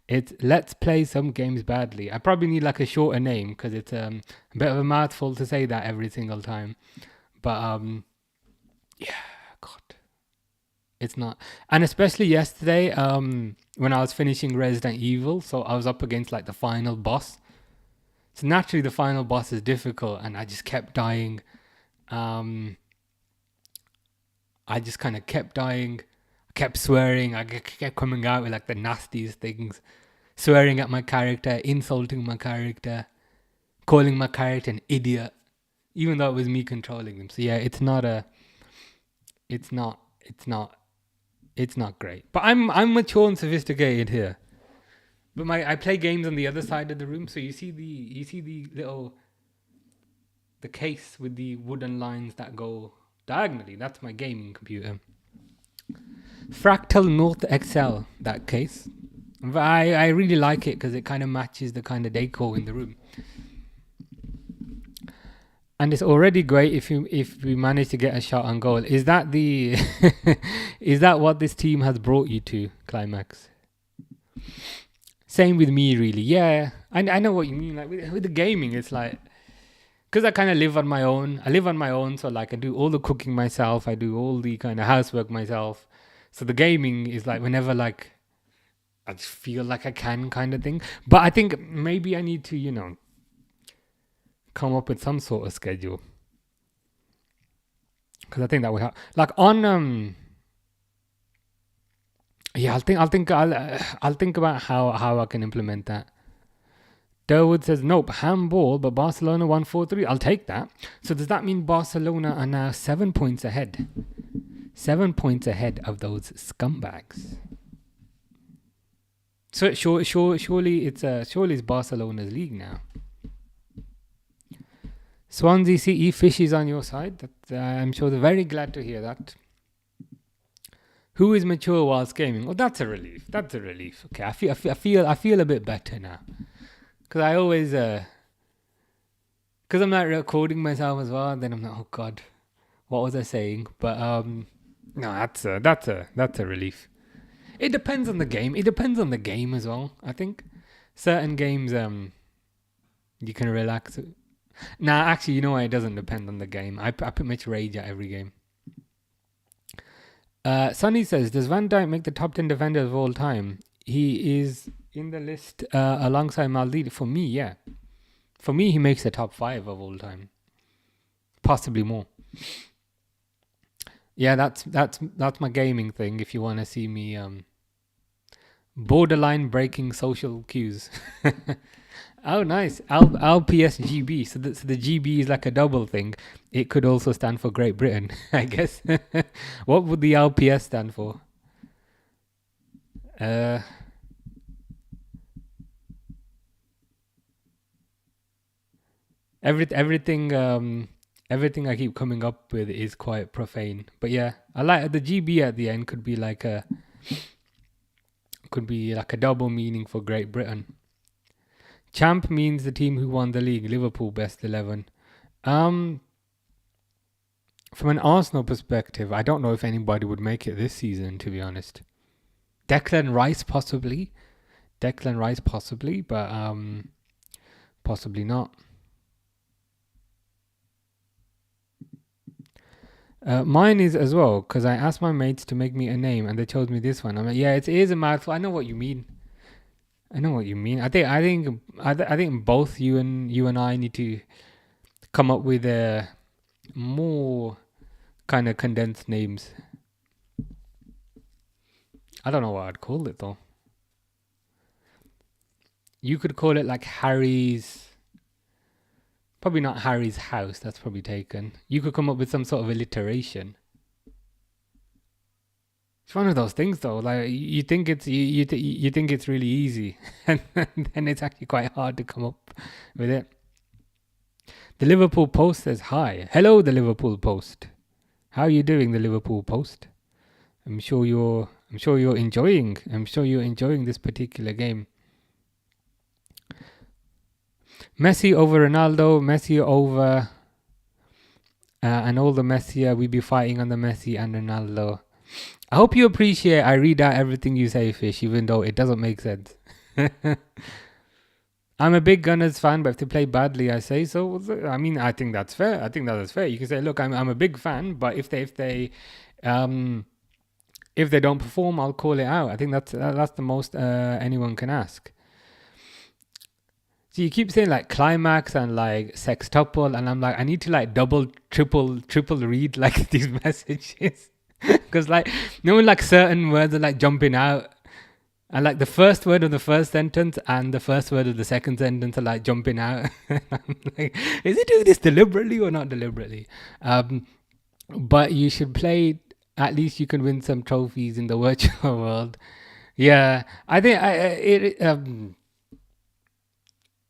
It's Let's Play Some Games Badly. I probably need like a shorter name because it's a bit of a mouthful to say that every single time. But yeah, God, it's not. And especially yesterday, when I was finishing Resident Evil, so I was up against like the final boss. So naturally, the final boss is difficult, and I just kept dying. I just kind of kept dying. I kept swearing. I kept coming out with like the nastiest things, swearing at my character, insulting my character, calling my character an idiot, even though it was me controlling them. So yeah, it's not great. But I'm mature and sophisticated here. But I play games on the other side of the room, so you see the case with the wooden lines that go diagonally. That's my gaming computer. Fractal North XL, that case. But I really like it because it kind of matches the kind of decor in the room. And it's already great if we manage to get a shot on goal. Is that is that what this team has brought you to, Climax? Same with me, really. Yeah, I know what you mean. Like with the gaming, it's like, because I kind of live on my own. So like I do all the cooking myself. I do all the kind of housework myself. So the gaming is like whenever like I just feel like I can kind of thing. But I think maybe I need to, come up with some sort of schedule. Because I think that would help. Like on yeah, I'll think about how I can implement that. Durwood says nope, handball, but Barcelona 1-4-3. I'll take that. So does that mean Barcelona are now 7 points ahead? 7 points ahead of those scumbags. So surely it's Barcelona's league now. Swansea CE Fish is on your side. I'm sure they're very glad to hear that. Who is mature whilst gaming? Oh, that's a relief. Okay, I feel a bit better now. Because I always, because I'm not recording myself as well. Then I'm like, oh God, what was I saying? But no, that's a relief. It depends on the game. It depends on the game as well. I think certain games, you can relax. Nah, actually, you know what? It doesn't depend on the game. I pretty much rage at every game. Sonny says, does Van Dijk make the top 10 defenders of all time? He is in the list alongside Maldini. For me, yeah. For me, he makes the top 5 of all time. Possibly more. Yeah, that's my gaming thing. If you want to see me borderline breaking social cues. Oh, nice. LPSGB. So the GB is like a double thing. It could also stand for Great Britain, I guess. What would the LPS stand for? Everything I keep coming up with is quite profane. But yeah, I like the GB at the end could be like a double meaning for Great Britain. Champ means the team who won the league. Liverpool best 11. From an Arsenal perspective, I don't know if anybody would make it this season, to be honest. Declan Rice possibly, but possibly not. Mine is as well, because I asked my mates to make me a name and they chose me this one. I'm like, yeah, it is a mouthful. I know what you mean. I think both you and I need to come up with a more kind of condensed names. I don't know what I'd call it though. You could call it like Harry's. Probably not Harry's house. That's probably taken. You could come up with some sort of alliteration. It's one of those things though. Like you think it's you think it's really easy, and then it's actually quite hard to come up with it. The Liverpool Post says hi. Hello, the Liverpool Post. How are you doing, the Liverpool Post? I'm sure you're enjoying this particular game. Messi over Ronaldo, Messi over, and all the Messi, we be fighting on the Messi and Ronaldo. I hope you appreciate I read out everything you say, Fish, even though it doesn't make sense. I'm a big Gunners fan, but if they play badly, I say so. I mean, I think that's fair. You can say, look, I'm a big fan, but if they don't perform, I'll call it out. I think that's the most anyone can ask. So you keep saying like climax and like sextuple, and I'm like, I need to like double, triple read like these messages because like like certain words are like jumping out, and like the first word of the first sentence and the first word of the second sentence are like jumping out. I'm like, is he doing this deliberately or not deliberately? But you should play. At least you can win some trophies in the virtual world. Yeah, I think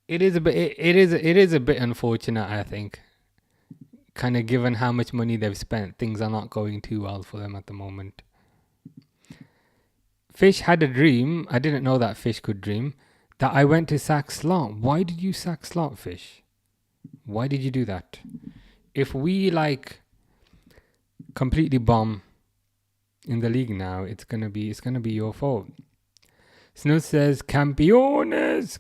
it is a bit it is a bit unfortunate. I think, kind of given how much money they've spent, things are not going too well for them at the moment. Fish had a dream. I didn't know that Fish could dream. That I went to sack Slot. Why did you sack Slot, Fish? Why did you do that? If we like completely bomb in the league now, it's gonna be your fault. Snow says campeones.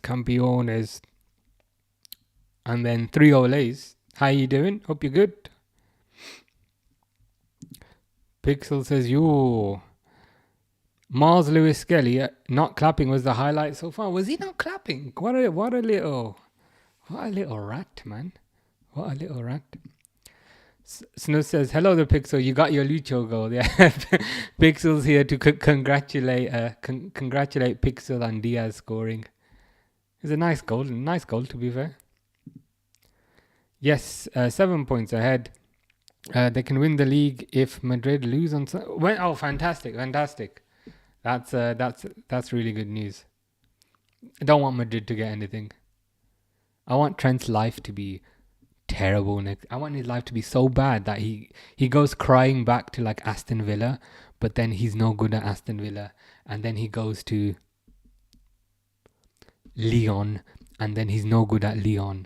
And then 3 Olays. How you doing? Hope you're good. Pixel says, yo. Mars Lewis Skelly, not clapping was the highlight so far. Was he not clapping? What a little rat, man. What a little rat. Snow says, hello the Pixel, you got your Lucho goal. Yeah. Pixel's here to congratulate Pixel and Diaz scoring. It's a nice goal to be fair. Yes, 7 points ahead. They can win the league if Madrid lose on. Oh, fantastic! That's really good news. I don't want Madrid to get anything. I want Trent's life to be terrible next. I want his life to be so bad that he goes crying back to like Aston Villa, but then he's no good at Aston Villa, and then he goes to Lyon, and then he's no good at Lyon,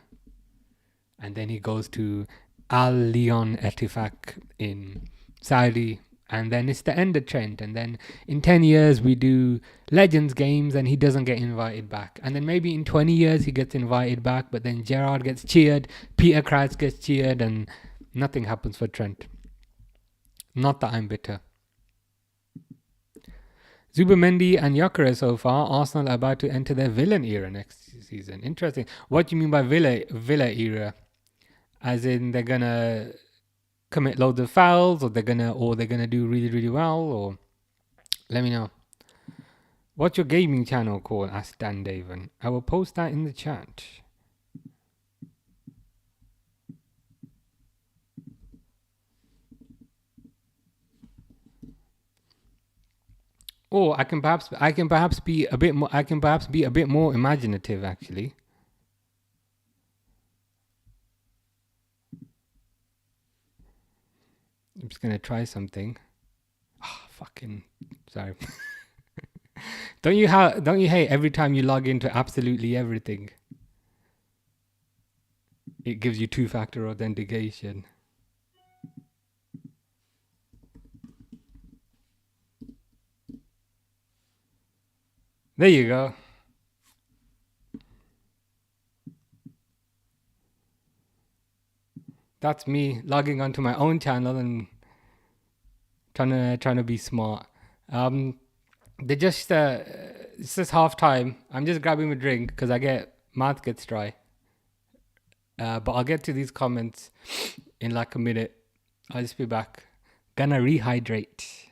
and then he goes to Al Lyon Etifak in Saudi, and then it's the end of Trent, and then in 10 years we do Legends games and he doesn't get invited back, and then maybe in 20 years he gets invited back, but then Gerrard gets cheered, Peter Crouch gets cheered, and nothing happens for Trent. Not that I'm bitter. Zubimendi and Gyökeres so far. Arsenal are about to enter their villain era next season. Interesting. What do you mean by Villa era? As in they're gonna commit loads of fouls, or they're gonna do really, really well, or let me know. What's your gaming channel called? Asked Dan Daven. I will post that in the chat. Or I can perhaps be a bit more imaginative actually. I'm just gonna try something. Fucking sorry. Don't you hate every time you log into absolutely everything? It gives you 2-factor authentication. There you go. That's me logging onto my own channel and trying to be smart. They just it's just half time. I'm just grabbing a drink because mouth gets dry. But I'll get to these comments in like a minute. I'll just be back. Gonna rehydrate.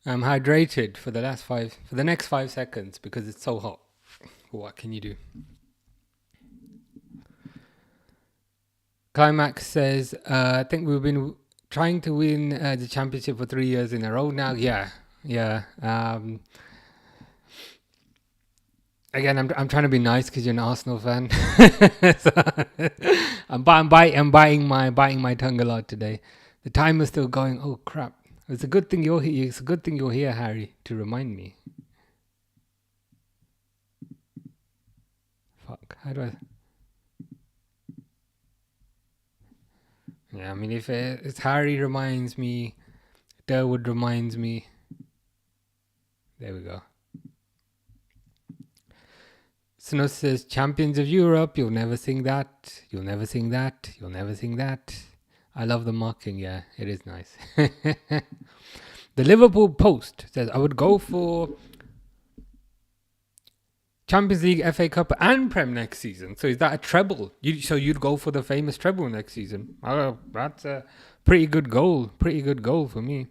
I'm hydrated for the next 5 seconds because it's so hot. What can you do? Climax says, I think we've been trying to win the championship for 3 years in a row now. Yeah. Again, I'm trying to be nice because you're an Arsenal fan. So, I'm biting my tongue a lot today. The timer's still going. Oh crap! It's a good thing you're here. It's a good thing you're here, Harry, to remind me. Fuck. How do I? Yeah, I mean, if it's Harry reminds me, Durwood reminds me. There we go. Snus says, Champions of Europe, you'll never sing that. You'll never sing that. You'll never sing that. I love the mocking, yeah, it is nice. The Liverpool Post says, I would go for Champions League, FA Cup and Prem next season. So is that a treble? So you'd go for the famous treble next season? Oh, that's a pretty good goal. Pretty good goal for me.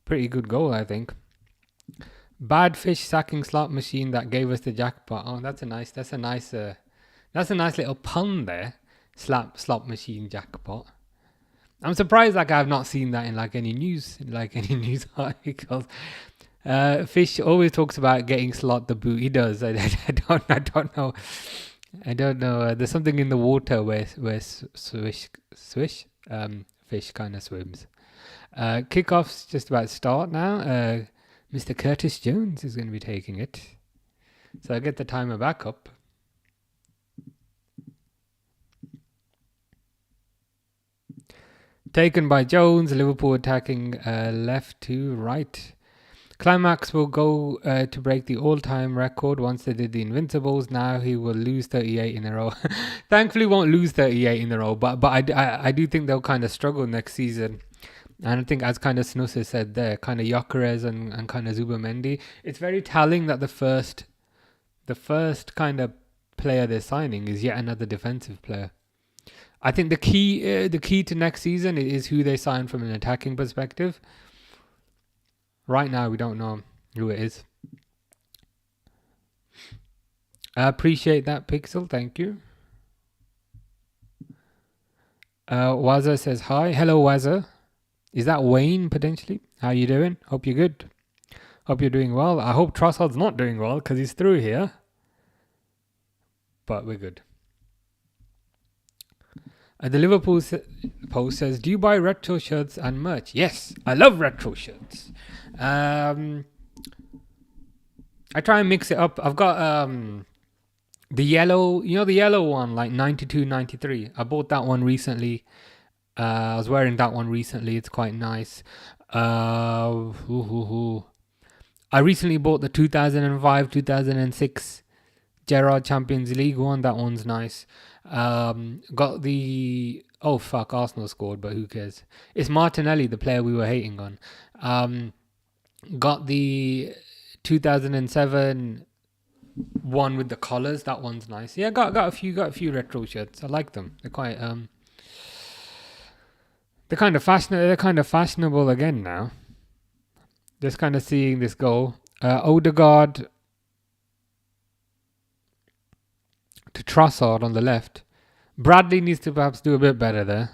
Pretty good goal, I think. Bad fish sacking slot machine that gave us the jackpot. Oh, that's a nice little pun there. Slot machine jackpot. I'm surprised I have not seen that in any news articles. Fish always talks about getting slot the boot. He does. I don't know. There's something in the water where fish kind of swims. Kickoff's just about to start now. Mr. Curtis Jones is going to be taking it. So I get the timer back up. Taken by Jones. Liverpool attacking left to right. Climax will go to break the all-time record once they did the Invincibles. Now he will lose 38 in a row. Thankfully won't lose 38 in a row, but I do think they'll kind of struggle next season. And I think, as kind of Snus has said there, kind of Gyökeres and kind of Zubimendi, it's very telling that the first kind of player they're signing is yet another defensive player. I think the key to next season is who they sign from an attacking perspective. Right now, we don't know who it is. I appreciate that, Pixel. Thank you. Wazza says hi. Hello, Wazza. Is that Wayne, potentially? How you doing? Hope you're good. Hope you're doing well. I hope Trossard's not doing well because he's through here. But we're good. The Liverpool Post says, do you buy retro shirts and merch? Yes, I love retro shirts. I try and mix it up. I've got the yellow, the yellow one, like 92, 93. I bought that one recently. I was wearing that one recently. It's quite nice. I recently bought the 2005, 2006 Gerrard Champions League one. That one's nice. Got the... Oh, fuck. Arsenal scored, but who cares? It's Martinelli, the player we were hating on. Got the 2007 one with the collars. That one's nice. Yeah, got a few retro shirts. I like them. They're quite... They're kind of fashionable again now. Just kind of seeing this goal. Odegaard to Trossard on the left. Bradley needs to perhaps do a bit better there.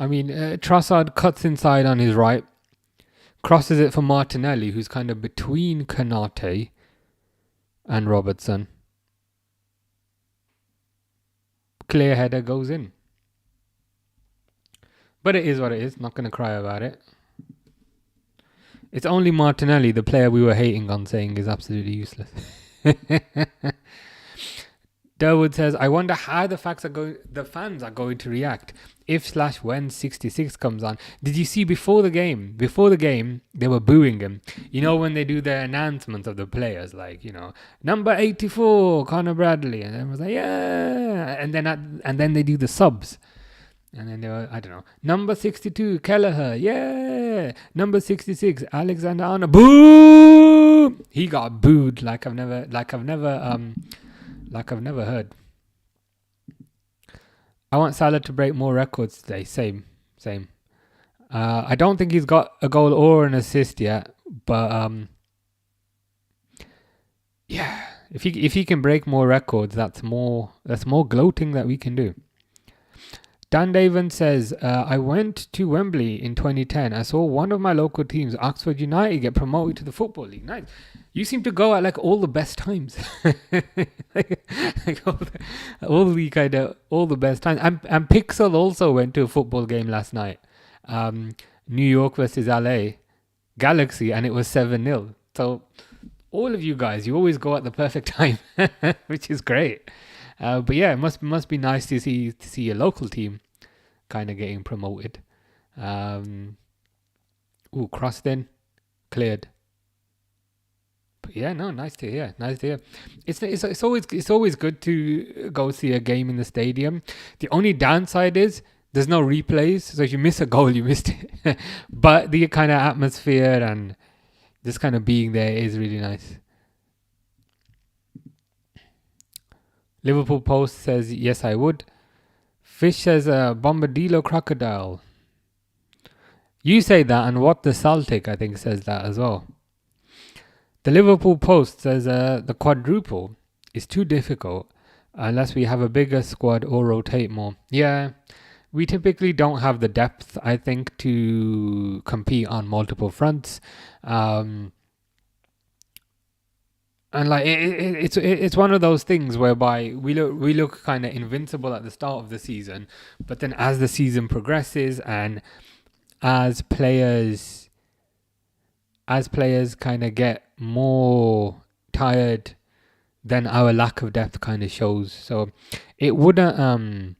I mean, Trossard cuts inside on his right. Crosses it for Martinelli, who's kind of between Konate and Robertson. Clear header goes in. But it is what it is. Not going to cry about it. It's only Martinelli, the player we were hating on, saying is absolutely useless. Durwood says, I wonder how the fans are going to react if/when 66 comes on. Did you see before the game, they were booing him. You know, when they do their announcements of the players, like, number 84, Conor Bradley. And everyone's like, yeah. And then they do the subs. And then they were, I don't know, number 62, Kelleher, yeah. Number 66, Alexander Arnold, boo! He got booed like I've never heard. I want Salah to break more records today. Same. Same. I don't think he's got a goal or an assist yet, but yeah, if he can break more records, that's more gloating that we can do. Dan Daven says, I went to Wembley in 2010. I saw one of my local teams, Oxford United, get promoted to the Football League. Nice. You seem to go at like all the best times. like all the best times. And Pixel also went to a football game last night. New York versus LA Galaxy, and it was 7-0. So all of you guys, you always go at the perfect time, which is great. But yeah, it must be nice to see a local team kind of getting promoted. Crossed in, cleared. But yeah, no, nice to hear. It's always good to go see a game in the stadium. The only downside is there's no replays, so if you miss a goal, you missed it. But the kind of atmosphere and just kind of being there is really nice. Liverpool Post says, yes, I would. Fish says, Bombadillo Crocodile. You say that, and What the Celtic, I think, says that as well. The Liverpool Post says, the quadruple is too difficult unless we have a bigger squad or rotate more. Yeah, we typically don't have the depth, I think, to compete on multiple fronts. And like it's one of those things whereby we look kind of invincible at the start of the season, but then as the season progresses and as players kind of get more tired, then our lack of depth kind of shows. So it wouldn't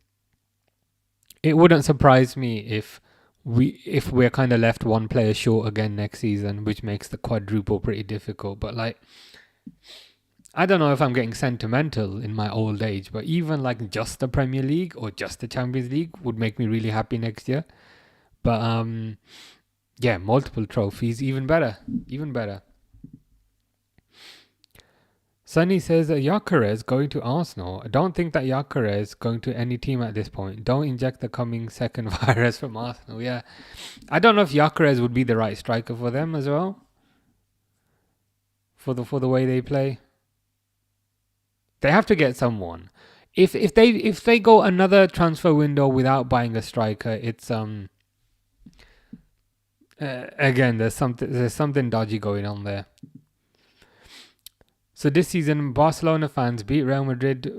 surprise me if we're kind of left one player short again next season, which makes the quadruple pretty difficult. But like, I don't know if I'm getting sentimental in my old age, but even like just the Premier League or just the Champions League would make me really happy next year. But yeah, multiple trophies, even better. Sunny says that Gyökeres going to Arsenal. I don't think that Gyökeres going to any team at this point. Don't inject the coming second virus from Arsenal. Yeah, I don't know if Gyökeres would be the right striker for them as well. For the way they play, they have to get someone. If they go another transfer window without buying a striker, it's again there's something dodgy going on there. So this season, Barcelona fans beat Real Madrid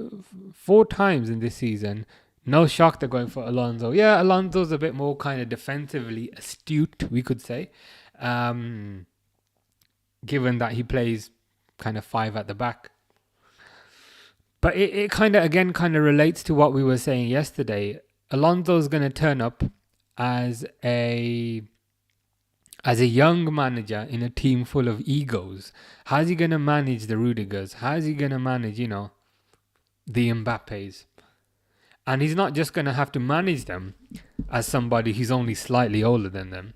4 times in this season. No shock they're going for Alonso. Yeah, Alonso's a bit more kind of defensively astute, we could say. Given that he plays kind of 5 at the back. But it kind of relates to what we were saying yesterday. Alonso's going to turn up as a young manager in a team full of egos. How's he going to manage the Rudigers? How's he going to manage, the Mbappes? And he's not just going to have to manage them as somebody who's only slightly older than them.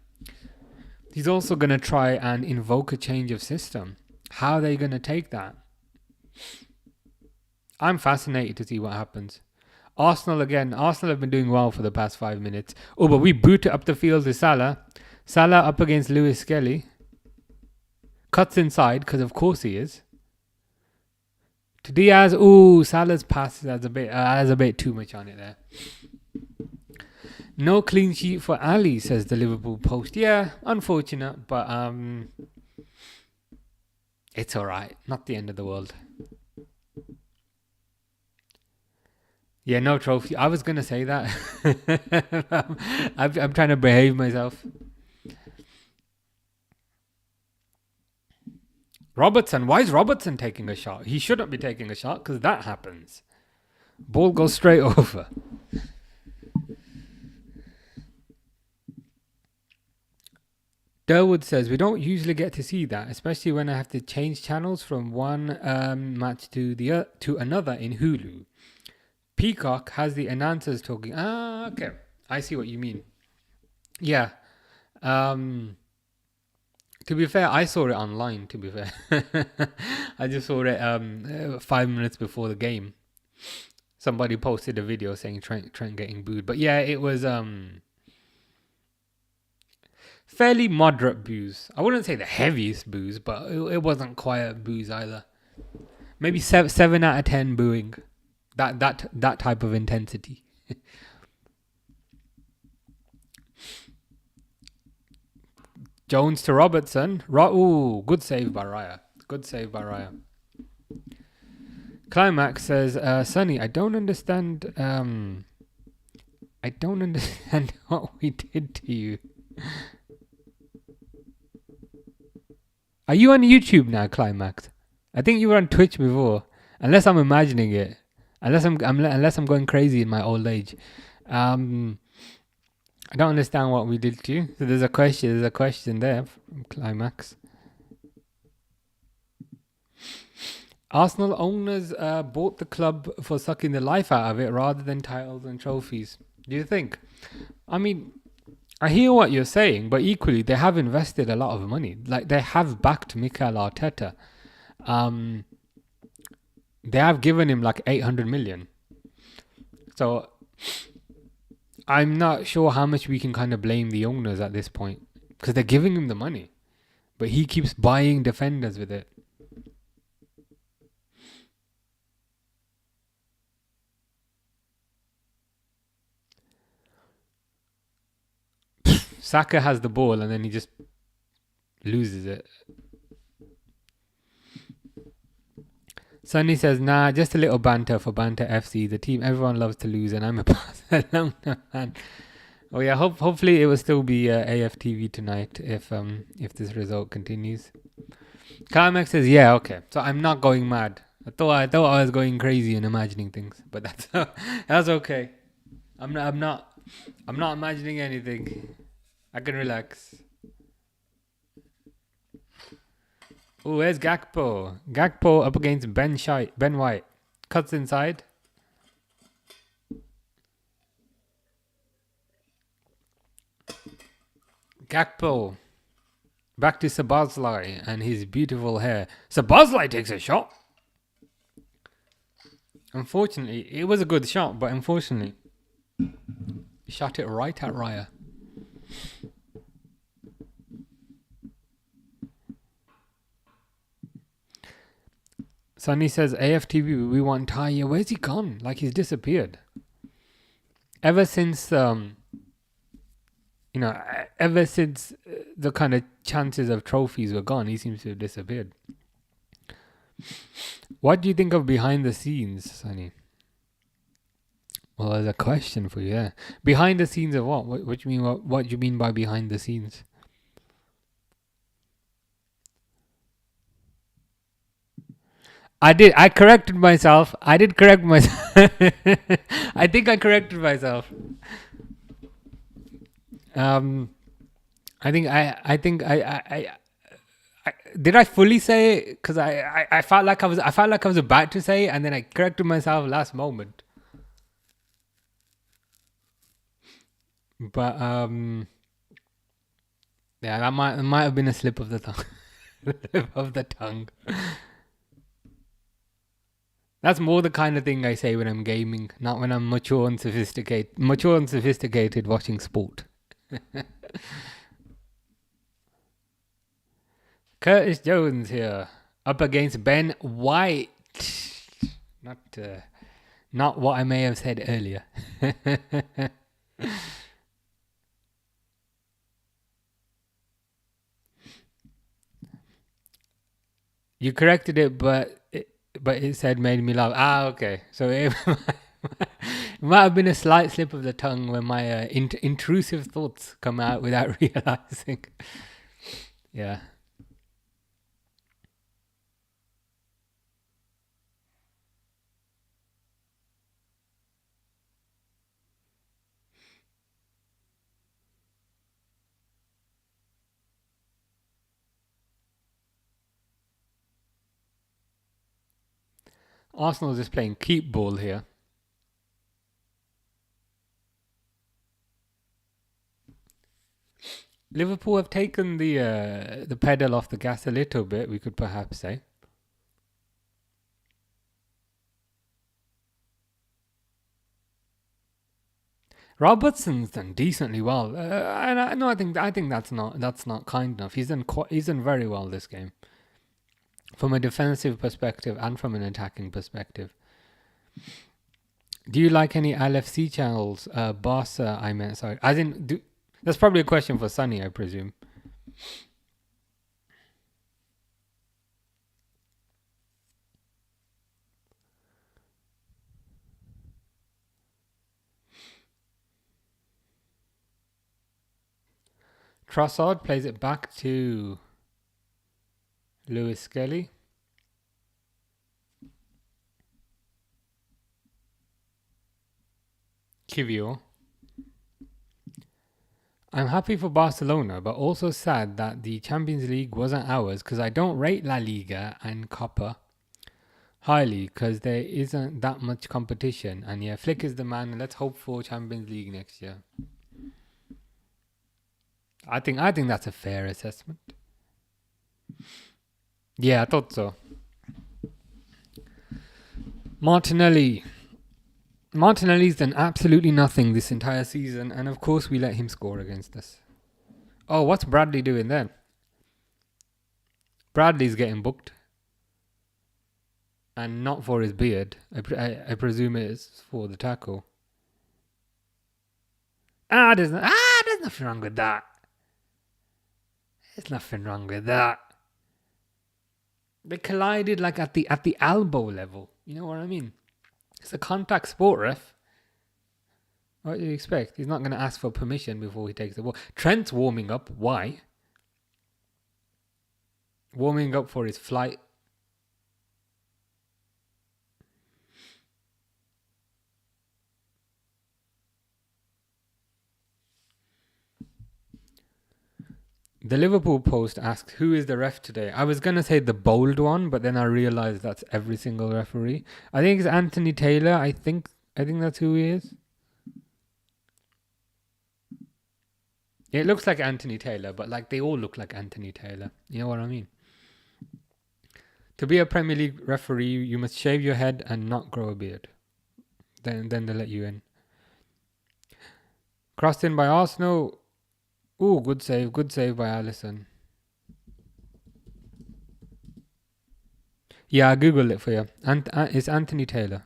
He's also going to try and invoke a change of system. How are they going to take that? I'm fascinated to see what happens. Arsenal have been doing well for the past 5 minutes. Oh, but we boot it up the field to Salah. Salah up against Lewis Skelly. Cuts inside, because of course he is. To Diaz. Ooh, Salah's pass has a bit too much on it there. No clean sheet for Ali, says the Liverpool Post. Yeah, unfortunate, but it's alright. Not the end of the world. Yeah, no trophy. I was going to say that. I'm trying to behave myself. Robertson. Why is Robertson taking a shot? He shouldn't be taking a shot because that happens. Ball goes straight over. Durwood says, we don't usually get to see that, especially when I have to change channels from one match to another in Hulu. Peacock has the announcers talking. Ah, okay. I see what you mean. Yeah. To be fair, I saw it online, to be fair. I just saw it 5 minutes before the game. Somebody posted a video saying Trent getting booed. But yeah, it was... fairly moderate boos. I wouldn't say the heaviest boos, but it wasn't quiet boos either. Maybe 7 out of 10 booing. That type of intensity. Jones to Robertson. Ooh, good save by Raya. Good save by Raya. Climax says, Sonny, I don't understand. I don't understand what we did to you. Are you on YouTube now, Climax? I think you were on Twitch before, unless I'm imagining it. Unless I'm going crazy in my old age. I don't understand what we did to you. So there's a question there from Climax. Arsenal owners bought the club for sucking the life out of it rather than titles and trophies. Do you think? I mean, I hear what you're saying, but equally they have invested a lot of money. Like, they have backed Mikel Arteta. They have given him like 800 million. So I'm not sure how much we can kind of blame the owners at this point, because they're giving him the money, but he keeps buying defenders with it. Saka has the ball and then he just loses it. Sonny says, nah, just a little banter for Banter FC. The team everyone loves to lose, and I'm a Barcelona fan. Oh yeah, hopefully it will still be AFTV tonight if this result continues. Carmex says, yeah, okay. So I'm not going mad. I thought I was going crazy and imagining things, but that's okay. I'm not imagining anything. I can relax. Oh, where's Gakpo? Gakpo up against Ben White. Cuts inside. Gakpo. Back to Szoboszlai and his beautiful hair. Szoboszlai takes a shot. Unfortunately, it was a good shot, but unfortunately, he shot it right at Raya. Sonny says, AFTV, we want Taya. Where's he gone? Like, he's disappeared. Ever since, ever since the kind of chances of trophies were gone, he seems to have disappeared. What do you think of behind the scenes, Sonny? Well, there's a question for you there. Behind the scenes of what? What do you mean? What do you mean by behind the scenes? I corrected myself. I did correct myself. I think I corrected myself. I think I did I fully say it? Because I felt like I was about to say it, and then I corrected myself last moment. But yeah, that might have been a slip of the tongue. Slip of the tongue. That's more the kind of thing I say when I'm gaming, not when I'm mature and sophisticated watching sport. Curtis Jones here, up against Ben White. Not what I may have said earlier. You corrected it, but it said made me laugh. Ah, okay. So it might have been a slight slip of the tongue when my intrusive thoughts come out without realizing. Yeah. Arsenal is just playing keep ball here. Liverpool have taken the pedal off the gas a little bit, we could perhaps say. Robertson's done decently well, and I think that's not kind enough. He's done very well this game, from a defensive perspective and from an attacking perspective. Do you like any LFC channels? Barca, I meant, sorry. That's probably a question for Sunny, I presume. Trossard plays it back to Lewis Skelly. Kivio. I'm happy for Barcelona, but also sad that the Champions League wasn't ours because I don't rate La Liga and COPA highly because there isn't that much competition. And yeah, Flick is the man. Let's hope for Champions League next year. I think that's a fair assessment. Yeah, I thought so. Martinelli's done absolutely nothing this entire season, and of course we let him score against us. Oh, what's Bradley doing then? Bradley's getting booked. And not for his beard. I presume it is for the tackle. There's nothing wrong with that. There's nothing wrong with that. They collided like at the elbow level. You know what I mean? It's a contact sport, ref. What do you expect? He's not going to ask for permission before he takes the ball. Trent's warming up. Why? Warming up for his flight. The Liverpool Post asks, who is the ref today? I was going to say the bold one, but then I realised that's every single referee. I think it's Anthony Taylor. I think that's who he is. It looks like Anthony Taylor, but like they all look like Anthony Taylor. You know what I mean? To be a Premier League referee, you must shave your head and not grow a beard. Then they let you in. Crossed in by Arsenal. Ooh, good save by Alisson. Yeah, I googled it for you. It's Anthony Taylor.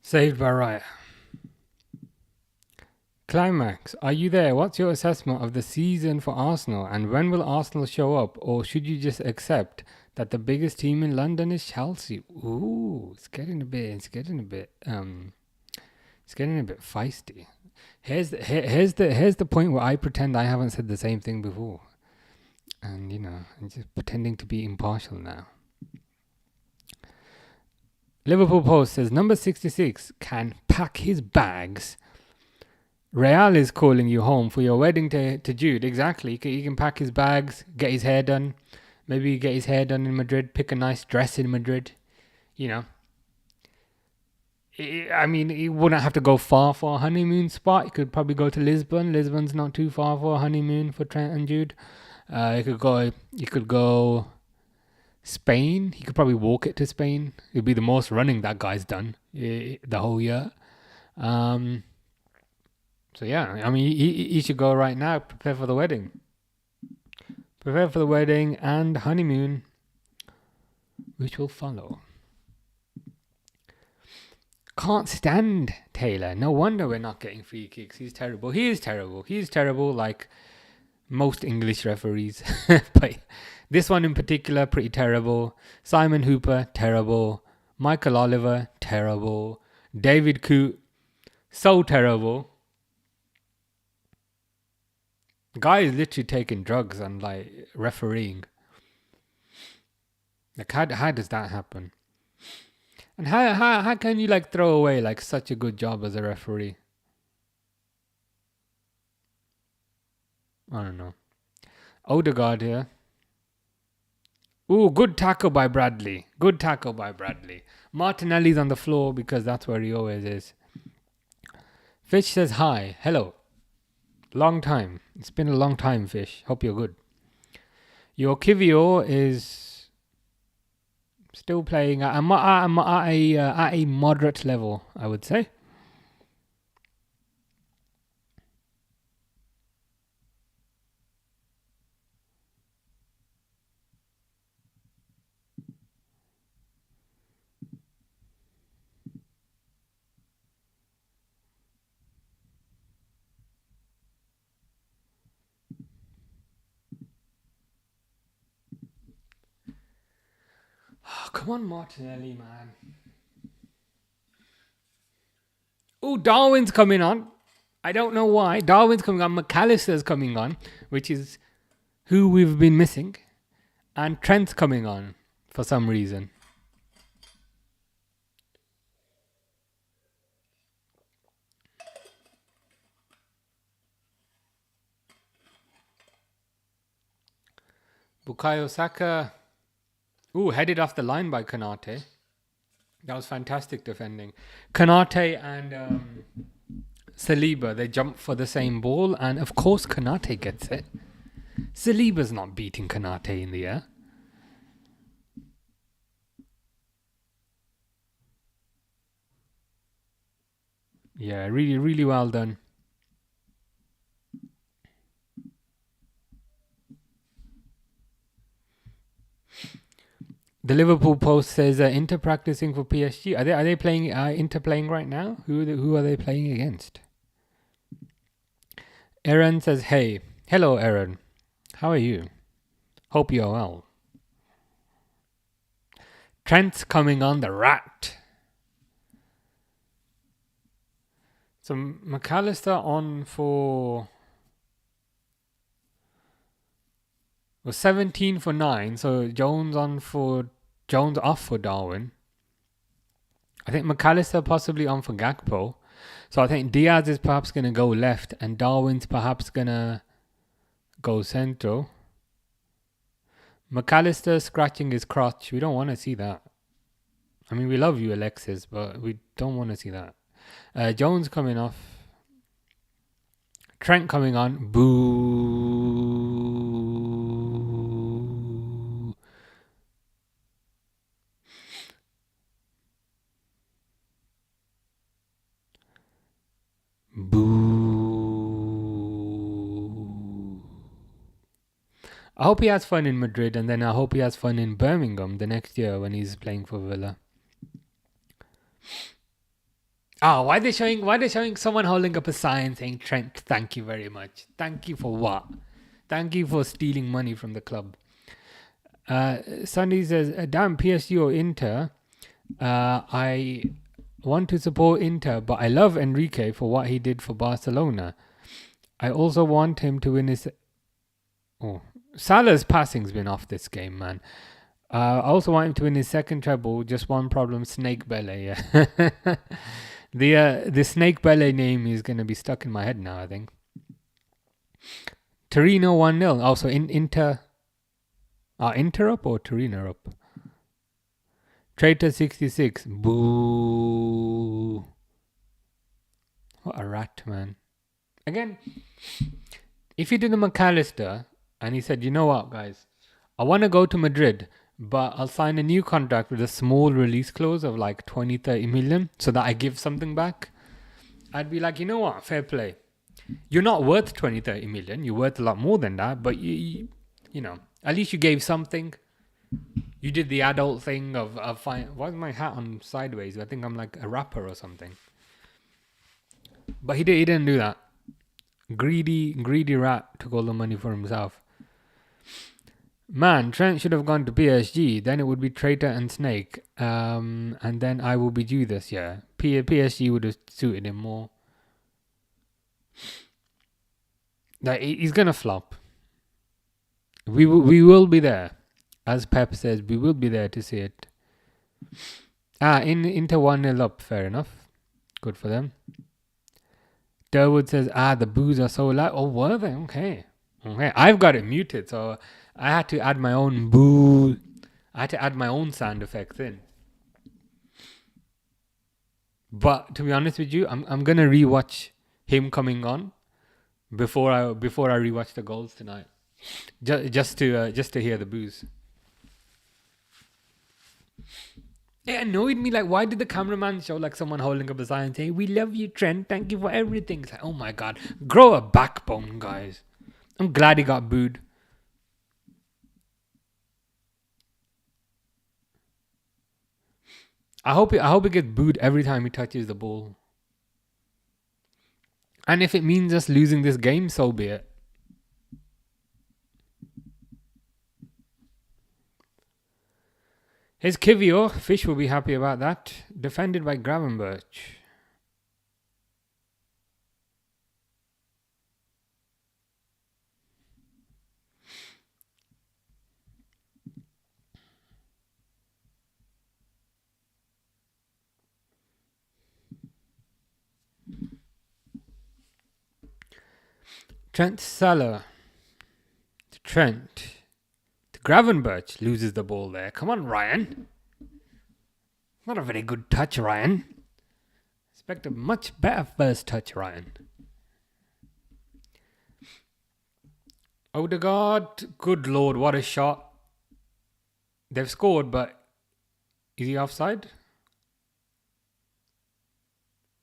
Saved by Raya. Climax, are you there? What's your assessment of the season for Arsenal, and when will Arsenal show up, or should you just accept that the biggest team in London is Chelsea? Ooh, it's getting a bit feisty. Here's the point where I pretend I haven't said the same thing before, and I'm just pretending to be impartial now. Liverpool Post says number 66 can pack his bags. Real is calling you home for your wedding to Jude. Exactly. He can pack his bags, get his hair done. Maybe get his hair done in Madrid. Pick a nice dress in Madrid. I mean, he wouldn't have to go far for a honeymoon spot. He could probably go to Lisbon. Lisbon's not too far for a honeymoon for Trent and Jude. He could go Spain. He could probably walk it to Spain. It'd be the most running that guy's done the whole year. So yeah, I mean, he should go right now. Prepare for the wedding. Prepare for the wedding and honeymoon, which will follow. Can't stand Taylor. No wonder we're not getting free kicks. He's terrible. He is terrible. He's terrible like most English referees. But this one in particular, pretty terrible. Simon Hooper, terrible. Michael Oliver, terrible. David Coote, so terrible. The guy is literally taking drugs and like refereeing. Like, how does that happen? And how can you like throw away like such a good job as a referee? I don't know. Odegaard here. Ooh, good tackle by Bradley. Good tackle by Bradley. Martinelli's on the floor because that's where he always is. Fish says hi. Hello. Long time. It's been a long time, Fish. Hope you're good. Your Kivio is still playing at a moderate level, I would say. Oh, come on, Martinelli, man. Oh, Darwin's coming on. I don't know why. Darwin's coming on. McAllister's coming on, which is who we've been missing. And Trent's coming on for some reason. Bukayo Saka. Ooh, headed off the line by Konate. That was fantastic defending. Konate and Saliba, they jump for the same ball. And of course, Konate gets it. Saliba's not beating Konate in the air. Yeah, really, really well done. The Liverpool Post says Inter practicing for PSG. Are they playing Inter playing right now? Who are they playing against? Aaron says, "Hey, hello, Aaron. How are you? Hope you're well." Trent's coming on the rat. So McAllister on for was 17 for 9. So Jones off for Darwin. I think McAllister possibly on for Gakpo. So I think Diaz is perhaps going to go left and Darwin's perhaps going to go central. McAllister scratching his crotch. We don't want to see that. I mean, we love you, Alexis, but we don't want to see that. Jones coming off. Trent coming on. Boo. Boo. I hope he has fun in Madrid, and then I hope he has fun in Birmingham the next year when he's playing for Villa. Oh, why are they showing someone holding up a sign saying, "Trent, thank you very much"? Thank you for what? Thank you for stealing money from the club. Sunday says, "Damn, PSG or Inter. I want to support Inter, but I love Enrique for what he did for Barcelona. I also want him to win his..." Oh, Salah's passing's been off this game, man. I also want him to win his second treble. Just one problem, Snake Belly. Yeah. The Snake Belly name is going to be stuck in my head now, I think. Torino 1-0. Also Inter up or Torino up? Traitor 66. Boo. What a rat, man. Again, if you did the McAllister and he said, "You know what, guys? I want to go to Madrid, but I'll sign a new contract with a small release clause of like 20-30 million so that I give something back," I'd be like, "You know what? Fair play. You're not worth 20-30 million. You're worth a lot more than that. But, you know, at least you gave something. You did the adult thing of fine. Why is my hat on sideways? I think I'm like a rapper or something." But he didn't do that. Greedy rat took all the money for himself. Man, Trent should have gone to PSG. Then it would be Traitor and Snake. And then I will be due this year. PSG would have suited him more. Like, he's going to flop. We will be there. As Pep says, we will be there to see it. Inter 1-0 up. Fair enough. Good for them. Durwood says, the boos are so loud. Oh, were they? Okay. I've got it muted, so I had to add my own boo. I had to add my own sound effects in. But to be honest with you, I'm gonna rewatch him coming on before I rewatch the goals tonight, just to hear the boos. It annoyed me. Like, why did the cameraman show like someone holding up a sign saying, "We love you, Trent. Thank you for everything"? It's like, oh my god, grow a backbone, guys. I'm glad he got booed. I hope he gets booed every time he touches the ball. And if it means us losing this game, so be it. Here's Kivio. Fish will be happy about that. Defended by Gravenberch. Trent Salah. Trent. Gravenberch loses the ball there. Come on, Ryan. Not a very good touch, Ryan. Expect a much better first touch, Ryan. Odegaard. Good lord, what a shot. They've scored, but is he offside?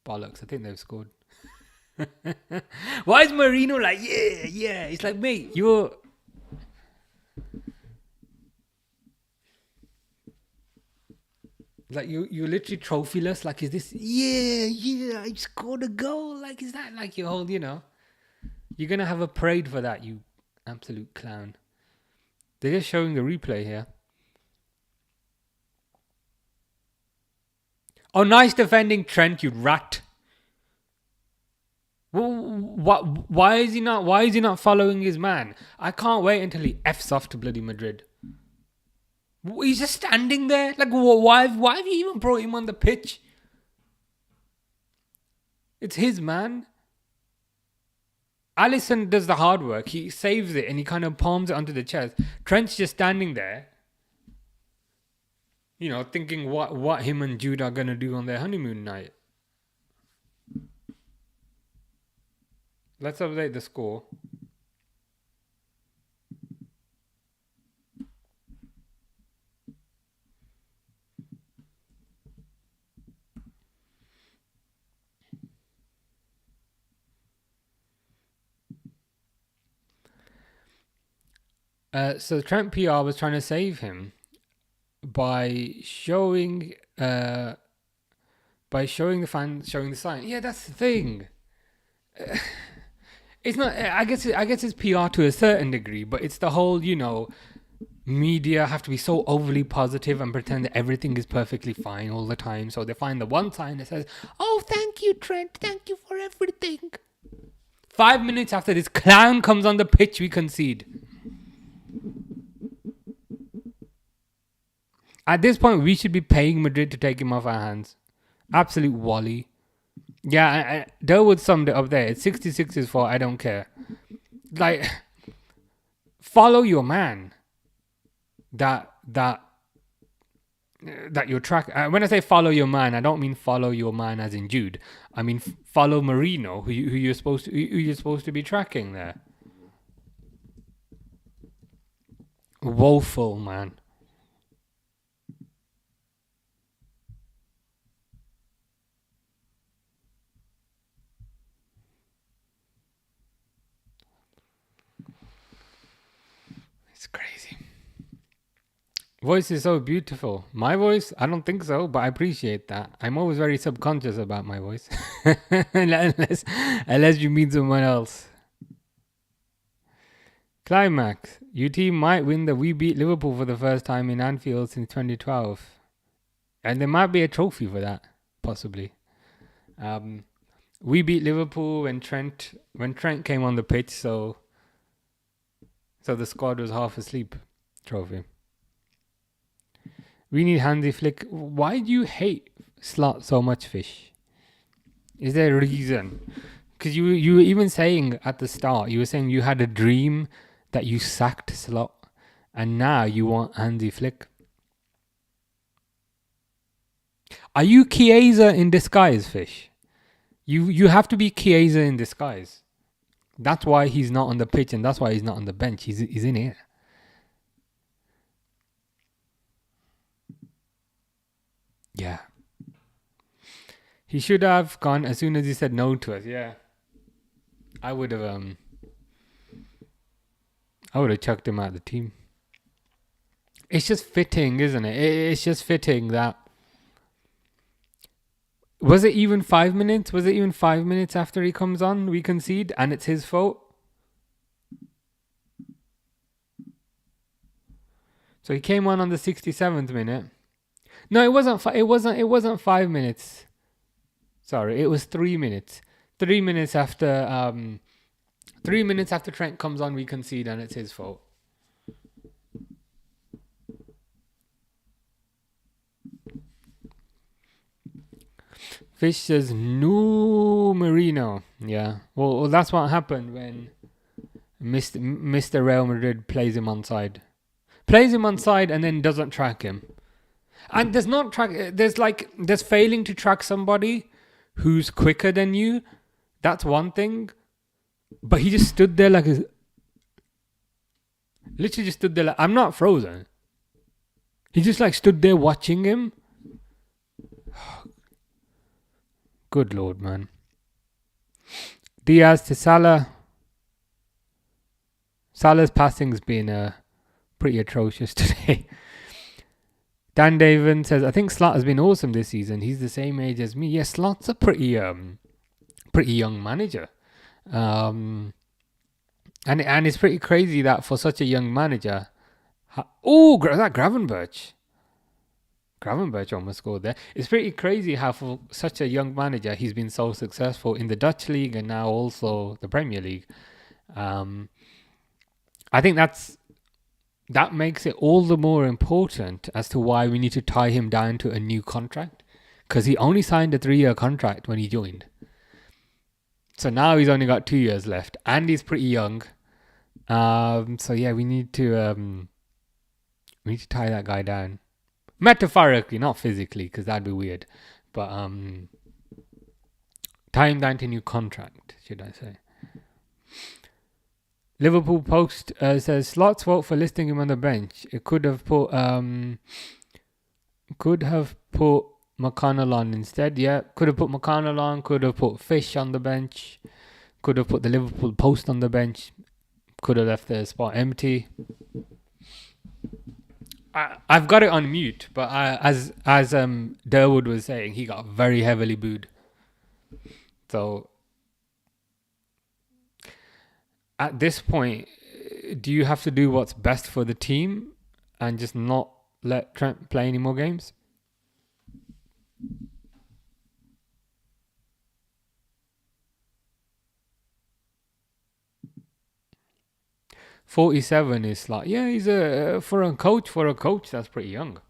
Bollocks, I think they've scored. Why is Marino like, yeah? It's like, mate, you're... Like, you're literally trophyless. Like, is this... Yeah, I scored a goal. Like, is that like your whole, You're going to have a parade for that, you absolute clown. They're just showing the replay here. Oh, nice defending, Trent, you rat. Why is he not following his man? I can't wait until he F's off to bloody Madrid. He's just standing there. Like, why have you even brought him on the pitch? It's his man. Alisson does the hard work. He saves it and he kind of palms it onto the chest. Trent's just standing there, thinking what him and Jude are going to do on their honeymoon night. Let's update the score. So Trent PR was trying to save him by showing the sign. Yeah, that's the thing. It's not. I guess it's PR to a certain degree, but it's the whole, media have to be so overly positive and pretend that everything is perfectly fine all the time. So they find the one sign that says, "Oh, thank you, Trent. Thank you for everything." 5 minutes after this clown comes on the pitch, we concede. At this point, we should be paying Madrid to take him off our hands. Absolute wally. Yeah, Durwood summed it up there. It's 66's fault. I don't care. Like, follow your man. That you're track. When I say follow your man, I don't mean follow your man as in Jude. I mean follow Marino, who you're supposed to be tracking there. Woeful, man. It's crazy. Voice is so beautiful. My voice? I don't think so, but I appreciate that. I'm always very subconscious about my voice. unless you mean someone else. Climax. UT might win the We Beat Liverpool for the first time in Anfield since 2012. And there might be a trophy for that, possibly. We beat Liverpool when Trent came on the pitch, so the squad was half asleep. Trophy. We need Hansi Flick. Why do you hate Slot so much, Fish? Is there a reason? Because you were even saying at the start, you were saying you had a dream that you sacked Slot, and now you want Hansi Flick. Are you Chiesa in disguise, Fish? You have to be Chiesa in disguise. That's why he's not on the pitch, and that's why he's not on the bench. He's in here. Yeah. He should have gone as soon as he said no to us. Yeah. I would have chucked him out of the team. It's just fitting, isn't it? It's just fitting that. Was it even 5 minutes? Was it even 5 minutes after he comes on, we concede, and it's his fault? So he came on the 67th minute. No, it wasn't 5 minutes. Sorry, it was 3 minutes. 3 minutes after 3 minutes after Trent comes on, we concede, and it's his fault. Fish says, no Marino. Yeah. Well, that's what happened when Mr. Real Madrid plays him onside. Plays him onside and then doesn't track him. And there's failing to track somebody who's quicker than you. That's one thing. But he just stood there literally just stood there I'm not frozen. He just stood there watching him. Good Lord, man. Diaz to Salah. Salah's passing's been pretty atrocious today. Dan Daven says, I think Slot has been awesome this season. He's the same age as me. Yeah, Slot's a pretty young manager. And it's pretty crazy that for such a young manager... that Gravenberch. Gravenberch almost scored there. It's pretty crazy how for such a young manager he's been so successful in the Dutch league and now also the Premier League. I think that makes it all the more important as to why we need to tie him down to a new contract, because he only signed a 3-year contract when he joined. So now he's only got 2 years left and he's pretty young. So yeah, we need to tie that guy down. Metaphorically, not physically, because that'd be weird. But tie him down to a new contract, should I say. Liverpool Post says, Slot's fault for listing him on the bench. It could have put McConnell on instead. Yeah, could have put McConnell on. Could have put Fish on the bench. Could have put the Liverpool Post on the bench. Could have left the spot empty. I've got it on mute, but as Durwood was saying, he got very heavily booed. So at this point, do you have to do what's best for the team and just not let Trent play any more games? "47 is he's for a coach that's pretty young.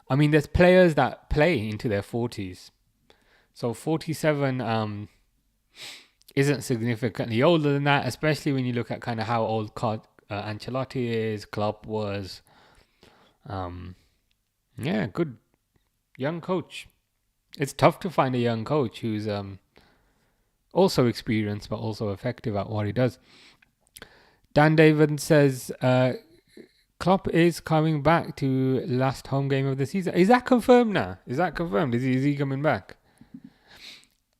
I mean, there's players that play into their 40s. So 47 isn't significantly older than that, especially when you look at kind of how old Ancelotti is, Klopp was. Good young coach. It's tough to find a young coach who's also experienced but also effective at what he does. Dan David says Klopp is coming back to last home game of the season. Is that confirmed now? Is he coming back?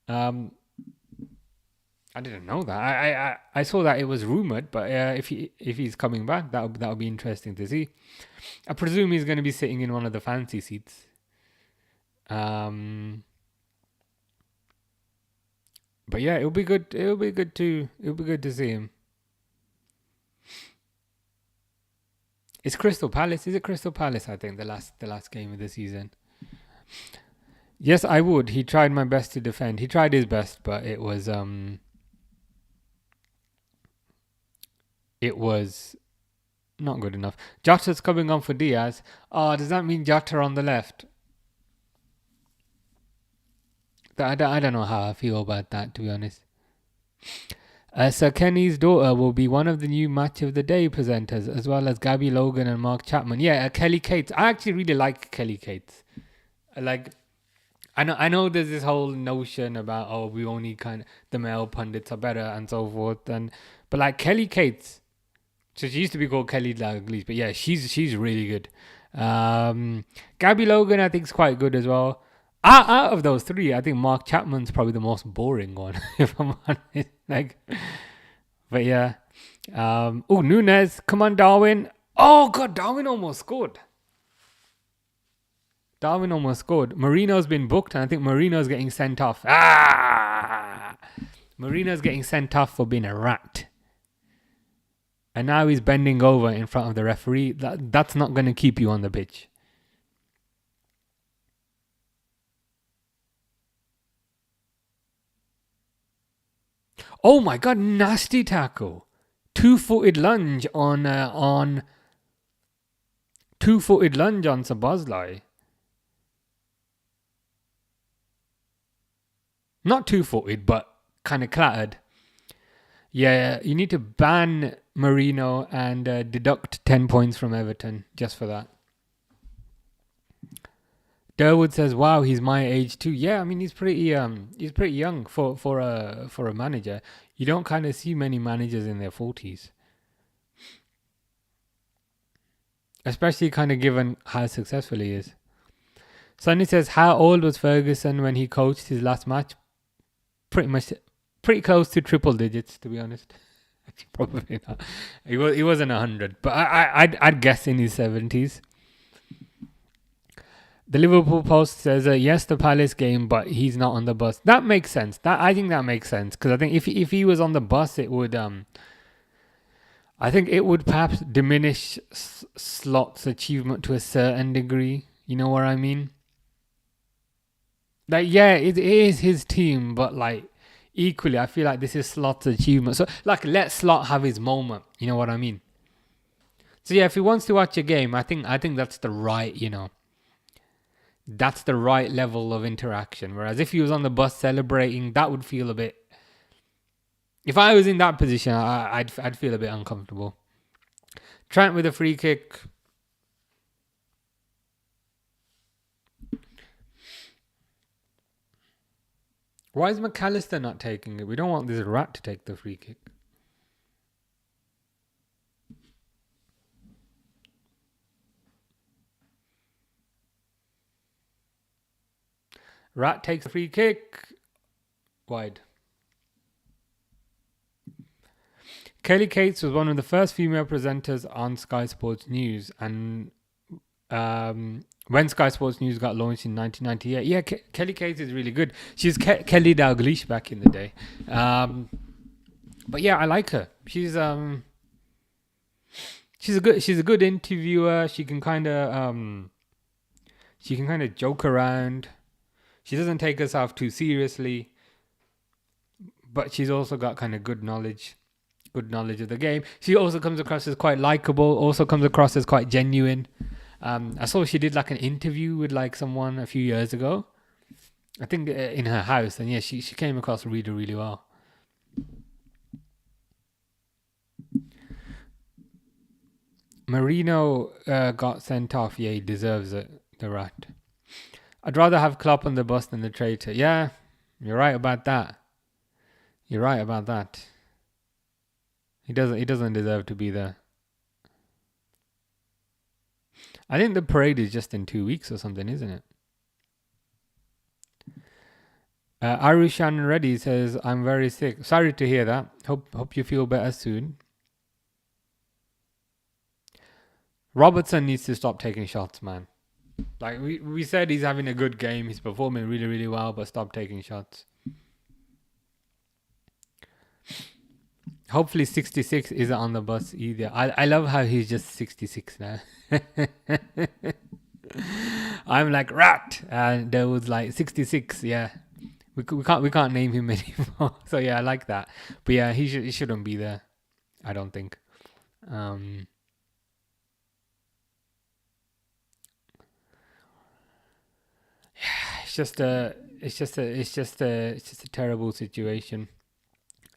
I didn't know that. I saw that it was rumored, but if he's coming back, that would be interesting to see. I presume he's going to be sitting in one of the fancy seats. But yeah, it'll be good. It'll be good to see him. It's Crystal Palace. Is it Crystal Palace? I think the last game of the season. Yes, I would. He tried my best to defend. He tried his best, but it was Not good enough. Jota's coming on for Diaz. Oh, does that mean Jota on the left? I don't know how I feel about that, to be honest. Sir Kenny's daughter will be one of the new Match of the Day presenters, as well as Gabby Logan and Mark Chapman. Yeah, Kelly Cates. I actually really like Kelly Cates. I know there's this whole notion about we only the male pundits are better and so forth, but like Kelly Cates, so she used to be called Kelly Dalglish, but yeah, she's really good. Gabby Logan I think is quite good as well. Out of those three, I think Mark Chapman's probably the most boring one, if I'm honest. But yeah. Nunes, come on, Darwin. Oh god, Darwin almost scored. Marino's been booked, and I think Marino's getting sent off. Marino's getting sent off for being a rat. And now he's bending over in front of the referee. That's not going to keep you on the pitch. Oh my god, nasty tackle. Two-footed lunge on Szoboszlai. Not two-footed, but kind of clattered. Yeah, you need to ban Marino and deduct 10 points from Everton just for that. Durwood says, "Wow, he's my age too." Yeah, I mean he's pretty young for a manager. You don't kind of see many managers in their 40s, especially kind of given how successful he is. Sonny says, "How old was Ferguson when he coached his last match?" Pretty close to triple digits, to be honest. Probably not. He wasn't 100, but I'd guess in his 70s. The Liverpool Post says, yes, the Palace game, but he's not on the bus. That makes sense. I think that makes sense, because I think if he was on the bus, it would I think it would perhaps diminish Slot's achievement to a certain degree. You know what I mean? Like, yeah, it is his team, but like equally, I feel like this is Slot's achievement. So like, let Slot have his moment. You know what I mean? So yeah, if he wants to watch a game, I think that's the right, that's the right level of interaction. Whereas if he was on the bus celebrating, that would feel a bit... If I was in that position, I'd feel a bit uncomfortable. Trent with a free kick. Why is McAllister not taking it? We don't want this rat to take the free kick. Rat takes the free kick. Wide. Kelly Cates was one of the first female presenters on Sky Sports News, and when Sky Sports News got launched in 1998, yeah, Kelly Cates is really good. She's Kelly Dalglish back in the day, but yeah, I like her. She's a good interviewer. She can kind of joke around. She doesn't take herself too seriously, but she's also got kind of good knowledge of the game. She also comes across as quite likable, also comes across as quite genuine. I saw she did like an interview with like someone a few years ago, I think in her house, and yeah, she came across really, really well. Marino got sent off. Yeah, he deserves it, the rat. I'd rather have Klopp on the bus than the traitor. Yeah, you're right about that. He doesn't deserve to be there. I think the parade is just in 2 weeks or something, isn't it? Arushan Reddy says, "I'm very sick. Sorry to hear that. Hope you feel better soon." Robertson needs to stop taking shots, man. Like we said, he's having a good game. He's performing really, really well, but stop taking shots. Hopefully 66 isn't on the bus either. I love how he's just 66 now. I'm like, rat, and there was like 66. Yeah, we can't name him anymore. So yeah, I like that. But yeah, he shouldn't be there, I don't think. It's just a terrible situation.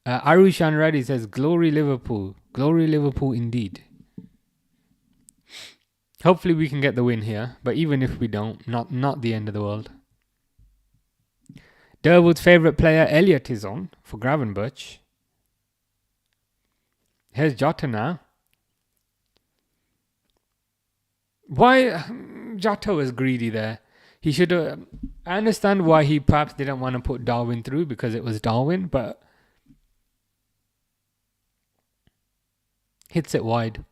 Arushan Reddy says, "Glory Liverpool, glory Liverpool indeed." Hopefully we can get the win here, but even if we don't, not the end of the world. Durwood's favourite player Elliot is on for Gravenberch. Here's Jota now. Why Jota was greedy there? He should have. I understand why he perhaps didn't want to put Darwin through because it was Darwin, but hits it wide.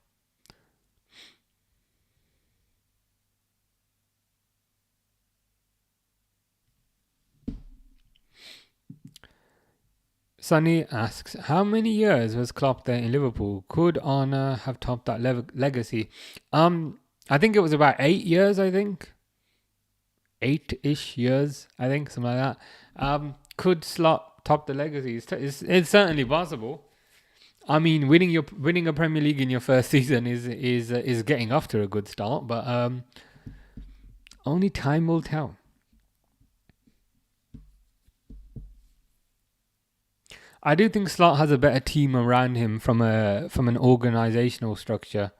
Sonny asks, how many years was Klopp there in Liverpool? Could Arne have topped that legacy? I think it was about 8 years, I think. 8-ish years, I think, something like that. Could Slot top the legacy? It's certainly possible. I mean, winning a Premier League in your first season is getting off to a good start, but only time will tell. I do think Slot has a better team around him from an organisational structure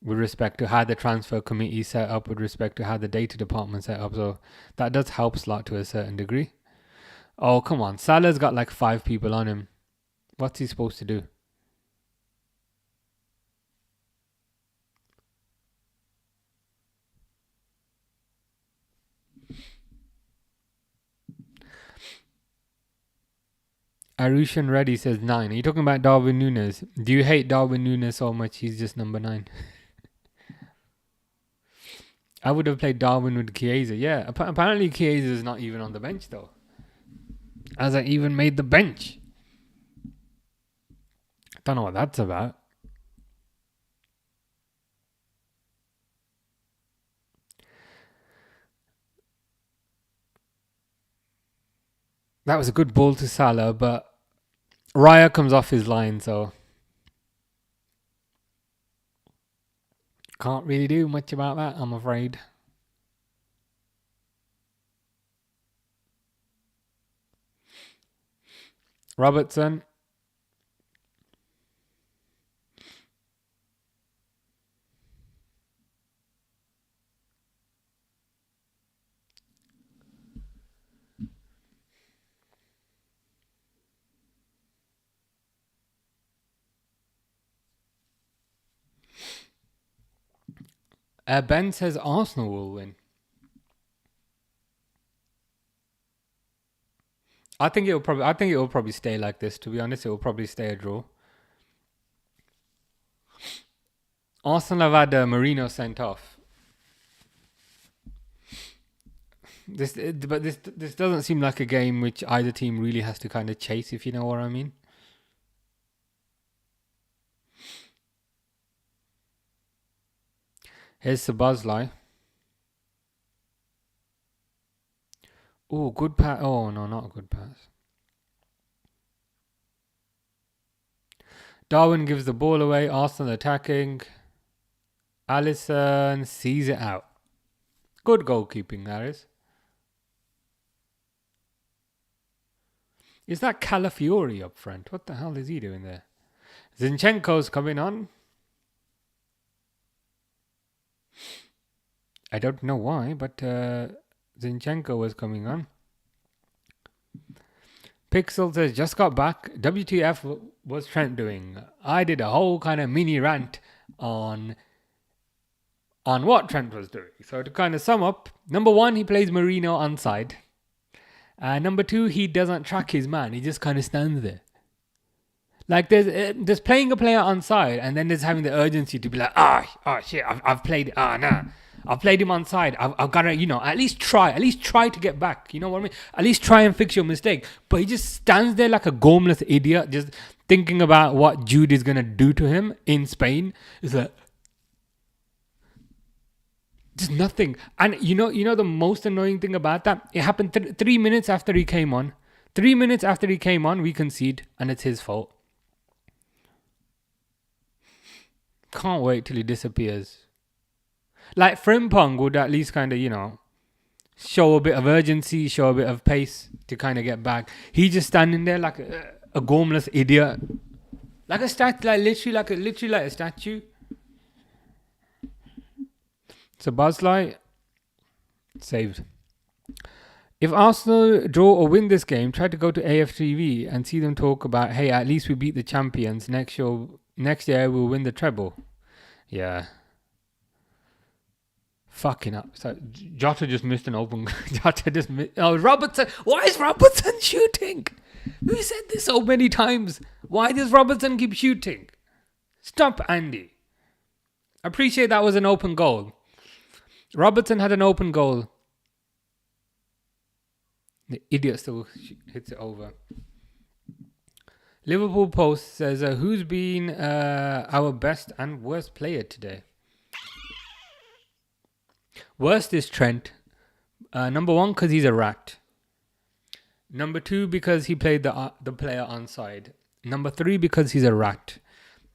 with respect to how the transfer committee is set up, with respect to how the data department set up. So that does help Slot to a certain degree. Oh, come on. Salah's got like 5 people on him. What's he supposed to do? Arushan Reddy says 9. Are you talking about Darwin Núñez? Do you hate Darwin Núñez so much he's just number 9? I would have played Darwin with Chiesa. Yeah, apparently Chiesa is not even on the bench though. Hasn't even made the bench. Don't know what that's about. That was a good ball to Salah, but Raya comes off his line, so can't really do much about that, I'm afraid. Robertson. Ben says Arsenal will win. I think it will probably stay like this. To be honest, it will probably stay a draw. Arsenal have had Marino sent off. This doesn't seem like a game which either team really has to kind of chase, if you know what I mean. Here's Szoboszlai. Oh, good pass. Oh, no, not a good pass. Darwin gives the ball away. Arsenal attacking. Alisson sees it out. Good goalkeeping, that is. Is that Calafiori up front? What the hell is he doing there? Zinchenko's coming on. I don't know why, but Zinchenko was coming on. Pixel says, just got back. WTF was Trent doing? I did a whole kind of mini rant on what Trent was doing. So to kind of sum up, number 1, he plays Marino onside. Number 2, he doesn't track his man. He just kind of stands there. Like there's playing a player onside, and then there's having the urgency to be like, shit, I've played, nah. I've played him on side. I've got to, at least try to get back. You know what I mean? At least try and fix your mistake. But he just stands there like a gormless idiot, just thinking about what Jude is going to do to him in Spain. It's like, just nothing. And you know the most annoying thing about that? It happened 3 minutes after he came on. 3 minutes after he came on, we concede, and it's his fault. Can't wait till he disappears. Like Frimpong would at least kind of, show a bit of urgency, show a bit of pace to kind of get back. He's just standing there like a gormless idiot. Like a statue, literally like a statue. So Bosley saved. If Arsenal draw or win this game, try to go to AFTV and see them talk about, hey, at least we beat the champions. Next year we'll win the treble. Yeah. Fucking up. So Jota just missed an open. Robertson. Why is Robertson shooting? We said this so many times. Why does Robertson keep shooting? Stop, Andy. Appreciate that was an open goal. Robertson had an open goal. The idiot still hits it over. Liverpool Post says, who's been our best and worst player today? Worst is Trent. Number 1, because he's a rat. Number 2, because he played the player onside. Number 3, because he's a rat.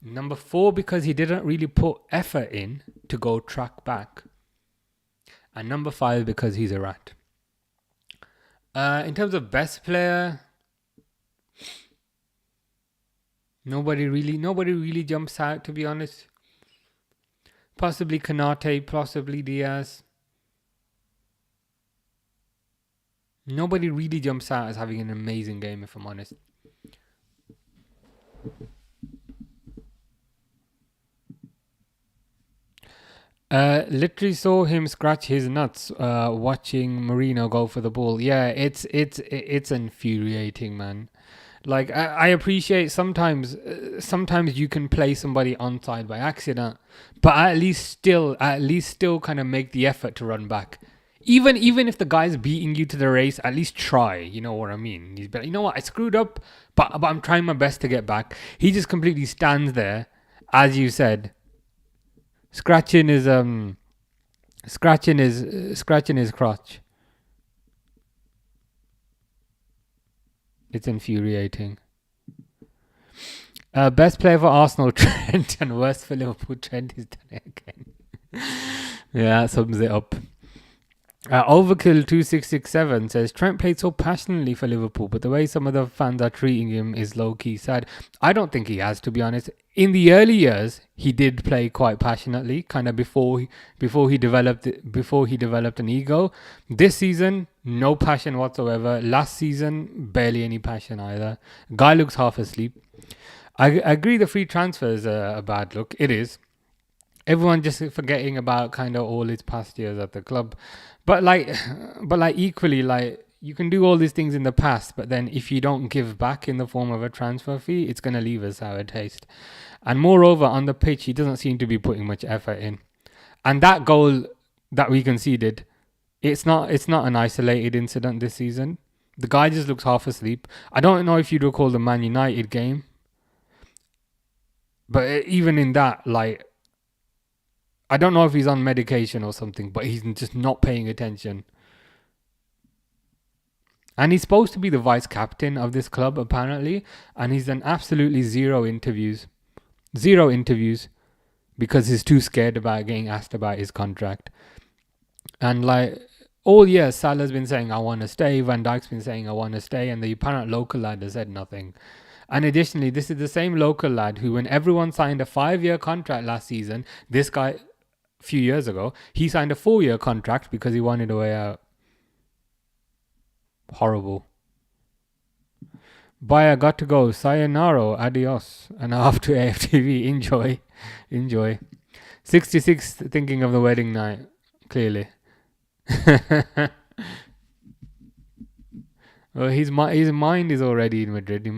Number 4, because he didn't really put effort in to go track back. And number 5, because he's a rat. In terms of best player, nobody really jumps out, to be honest. Possibly Konate, possibly Diaz. Nobody really jumps out as having an amazing game, if I'm honest. Literally saw him scratch his nuts watching Marino go for the ball. Yeah, it's infuriating, man. Like I appreciate sometimes you can play somebody onside by accident, but at least still kind of make the effort to run back. Even if the guy's beating you to the race, at least try. You know what I mean? He's better. You know what? I screwed up, but I'm trying my best to get back. He just completely stands there, as you said, scratching his crotch. It's infuriating. Best player for Arsenal, Trent, and worst for Liverpool, Trent is done it again. Yeah, that sums it up. Overkill 2667 says, Trent played so passionately for Liverpool, but the way some of the fans are treating him is low-key sad. I don't think he has, to be honest. In the early years, he did play quite passionately, kind of before he developed an ego. This season, no passion whatsoever. Last season, barely any passion either. Guy looks half asleep. I agree the free transfer is a bad look. It is. Everyone just forgetting about kind of all his past years at the club. But equally, like, you can do all these things in the past, but then if you don't give back in the form of a transfer fee, it's going to leave a sour taste. And moreover, on the pitch, he doesn't seem to be putting much effort in. And that goal that we conceded, it's not an isolated incident this season. The guy just looks half asleep. I don't know if you'd recall the Man United game, but even in that, like, I don't know if he's on medication or something, but he's just not paying attention. And he's supposed to be the vice captain of this club, apparently. And he's done absolutely zero interviews. Because he's too scared about getting asked about his contract. And like, all year, Salah's been saying, I want to stay. Van Dijk's been saying, I want to stay. And the apparent local lad has said nothing. And additionally, this is the same local lad who, when everyone signed a 5-year contract last season, this guy, a few years ago, he signed a 4-year contract because he wanted a way out. Horrible. Bye, I got to go. Sayonara, adios. And off to AFTV. Enjoy. 66 thinking of the wedding night. Clearly. Well, his mind is already in Madrid.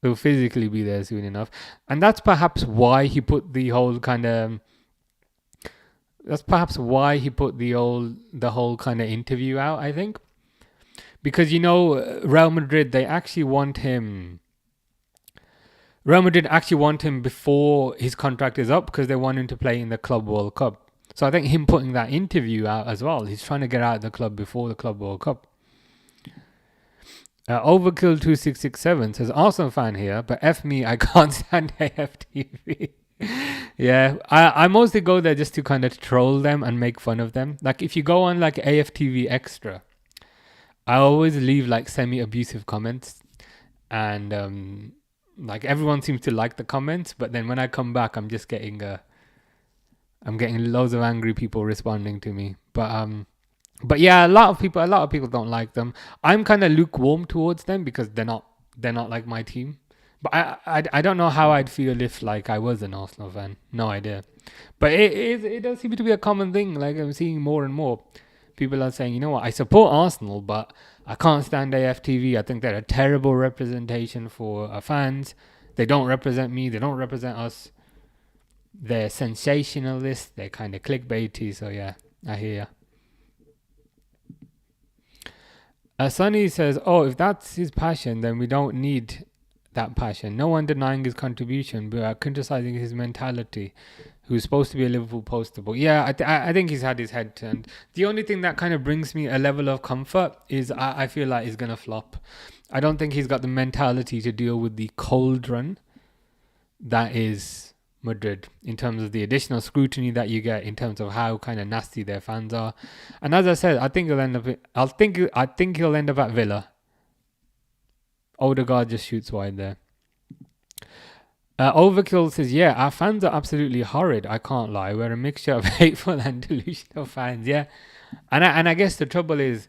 He'll physically be there soon enough. And that's perhaps why he put the whole kind of... That's perhaps why he put the whole kind of interview out, I think. Because, Real Madrid, they actually want him... Real Madrid actually want him before his contract is up because they want him to play in the Club World Cup. So I think him putting that interview out as well, he's trying to get out of the club before the Club World Cup. Overkill 2667 says, Arsenal fan here, but F me, I can't stand AFTV. Yeah, I mostly go there just to kind of troll them and make fun of them. Like if you go on like AFTV Extra, I always leave like semi-abusive comments, and like everyone seems to like the comments, but then when I come back, I'm getting loads of angry people responding to me. But yeah, a lot of people don't like them. I'm kind of lukewarm towards them because they're not like my team. But I don't know how I'd feel if like I was an Arsenal fan. No idea. But it does seem to be a common thing. Like I'm seeing more and more people are saying, you know what, I support Arsenal, but I can't stand AFTV. I think they're a terrible representation for fans. They don't represent me. They don't represent us. They're sensationalist. They're kind of clickbaity. So yeah, I hear ya. Sonny says, "Oh, if that's his passion, then we don't need that passion. No one denying his contribution, but criticizing his mentality. Who's supposed to be a Liverpool poster boy? Yeah, I think he's had his head turned. The only thing that kind of brings me a level of comfort is I feel like he's gonna flop. I don't think he's got the mentality to deal with the cold run that is Madrid in terms of the additional scrutiny that you get in terms of how kind of nasty their fans are. And as I said, I think he'll end up. I think he'll end up at Villa. Odegaard just shoots wide there. Overkill says, yeah, our fans are absolutely horrid. I can't lie. We're a mixture of hateful and delusional fans. Yeah, and I guess the trouble is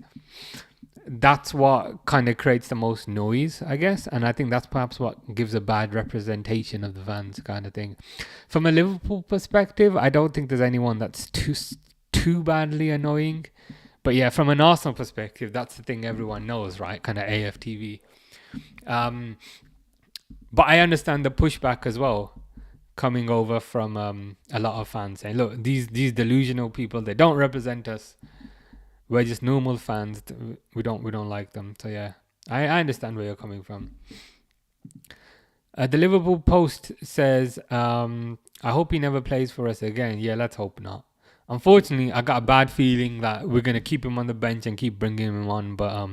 that's what kind of creates the most noise, I guess. And I think that's perhaps what gives a bad representation of the fans kind of thing. From a Liverpool perspective, I don't think there's anyone that's too badly annoying. But yeah, from an Arsenal perspective, that's the thing everyone knows, right? Kind of AFTV. But I understand the pushback as well, coming over from a lot of fans saying, look, these delusional people, they don't represent us. We're just normal fans. We don't like them. So yeah, I understand where you're coming from. The Liverpool Post says, I hope he never plays for us again. Yeah, let's hope not. Unfortunately, I got a bad feeling that we're going to keep him on the bench and keep bringing him on. But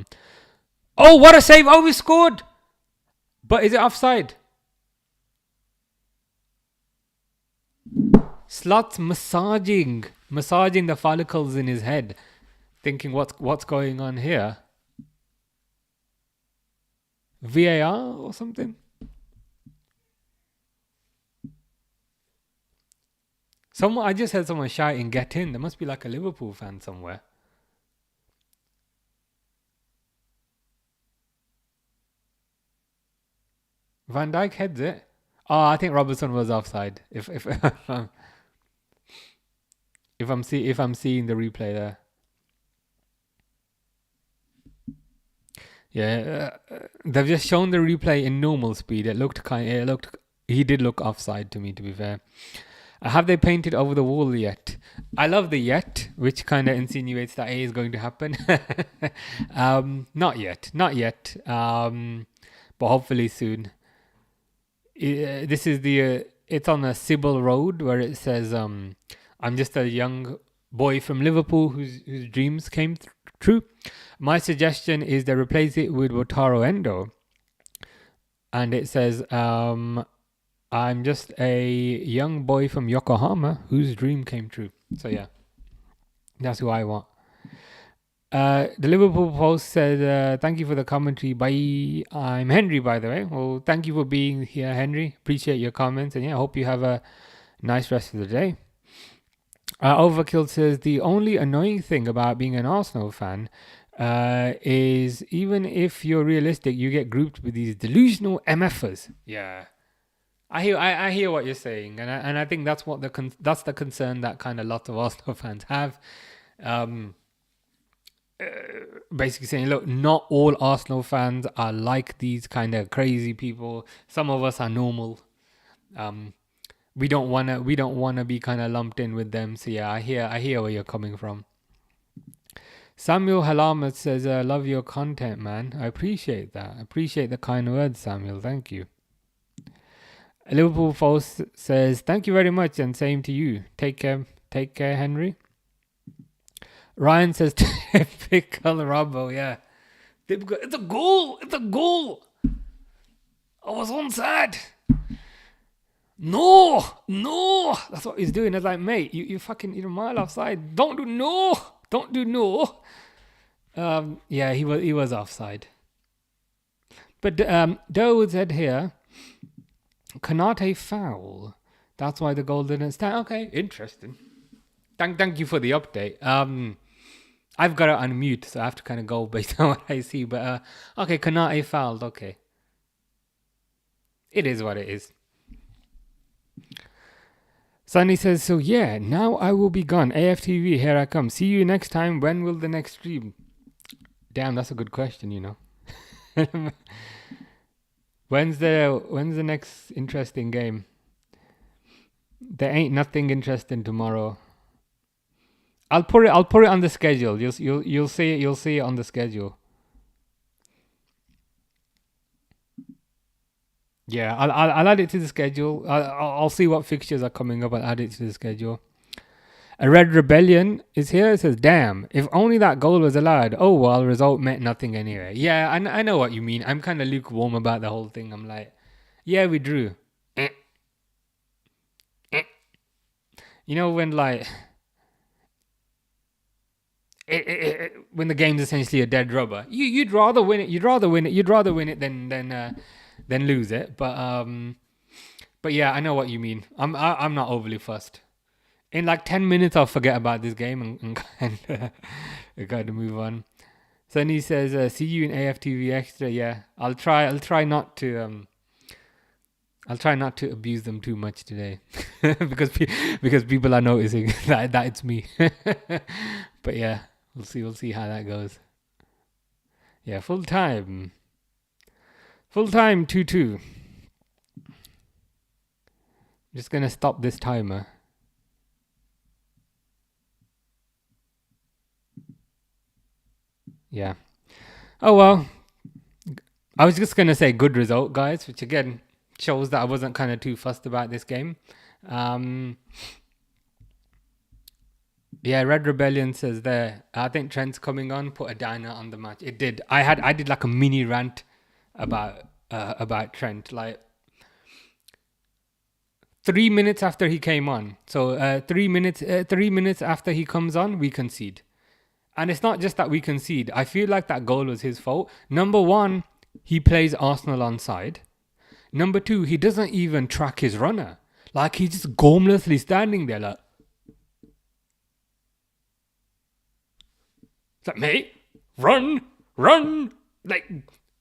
oh, what a save. Oh, we scored. But is it offside? Slot's massaging the follicles in his head, thinking what's going on here. VAR or something? I just heard someone shouting, "Get in." There must be like a Liverpool fan somewhere. Van Dijk heads it. Oh, I think Robertson was offside. If I'm seeing the replay there. Yeah, they've just shown the replay in normal speed. He did look offside to me, to be fair. Have they painted over the wall yet? I love the yet, which kind of insinuates that A is going to happen. Not yet. But hopefully soon. This is it's on a Sybil Road where it says, I'm just a young boy from Liverpool whose dreams came true. My suggestion is they replace it with Wataru Endo. And it says, I'm just a young boy from Yokohama whose dream came true. So yeah, that's who I want. The Liverpool Post said, thank you for the commentary. Bye. I'm Henry, by the way. Well, thank you for being here, Henry. Appreciate your comments. And yeah, I hope you have a nice rest of the day. Overkill says, the only annoying thing about being an Arsenal fan is even if you're realistic, you get grouped with these delusional MFers. Yeah. I hear what you're saying. And I think that's that's the concern that kind of lots of Arsenal fans have. Basically saying, look, not all Arsenal fans are like these kind of crazy people. Some of us are normal. We don't wanna be kind of lumped in with them. So yeah, I hear where you're coming from. Samuel Halamat says, love your content, man. I appreciate that. I appreciate the kind words, Samuel. Thank you. Liverpool Post says, thank you very much, and same to you. Take care, Henry. Ryan says, typical Robbo, yeah. It's a goal. I was onside. No, no. That's what he's doing. I was like, mate, you fucking, you're a mile offside. Don't do no. Yeah, he was offside. But Doe said here, Konate foul. That's why the goal didn't stand. Okay, interesting. Thank you for the update. I've got it on mute, so I have to kind of go based on what I see. But okay, Konate fouled. Okay, it is what it is. Sunny says, so yeah, now I will be gone. AFTV, here I come. See you next time. When will the next stream? Damn, that's a good question, you know. When's the next interesting game? There ain't nothing interesting tomorrow. I'll put it on the schedule. You'll see it on the schedule. Yeah, I'll add it to the schedule. I'll see what fixtures are coming up and add it to the schedule. A Red Rebellion is here. It says, damn, if only that goal was allowed. Oh, well, result meant nothing anyway. Yeah, I know what you mean. I'm kind of lukewarm about the whole thing. I'm like, yeah, we drew. You know, when like... when the game's essentially a dead rubber, you'd rather win it than lose it. But yeah, I know what you mean. I'm not overly fussed. In like 10 minutes, I'll forget about this game and kind of move on. Sunny says, "See you in AFTV Extra." Yeah, I'll try not to abuse them too much today, because people are noticing that it's me. But yeah, we'll see how that goes. Yeah, full time 2-2. Just gonna stop this timer. Yeah. Oh well. I was just gonna say good result, guys, which again shows that I wasn't kind of too fussed about this game. Yeah, Red Rebellion says there, I think Trent's coming on, put a diner on the match. It did. I did like a mini rant about Trent, like 3 minutes after he came on. So 3 minutes after he comes on, we concede. And it's not just that we concede. I feel like that goal was his fault. Number one, he plays Arsenal onside. Number two, he doesn't even track his runner. Like, he's just gormlessly standing there like... It's like, mate, run. Like,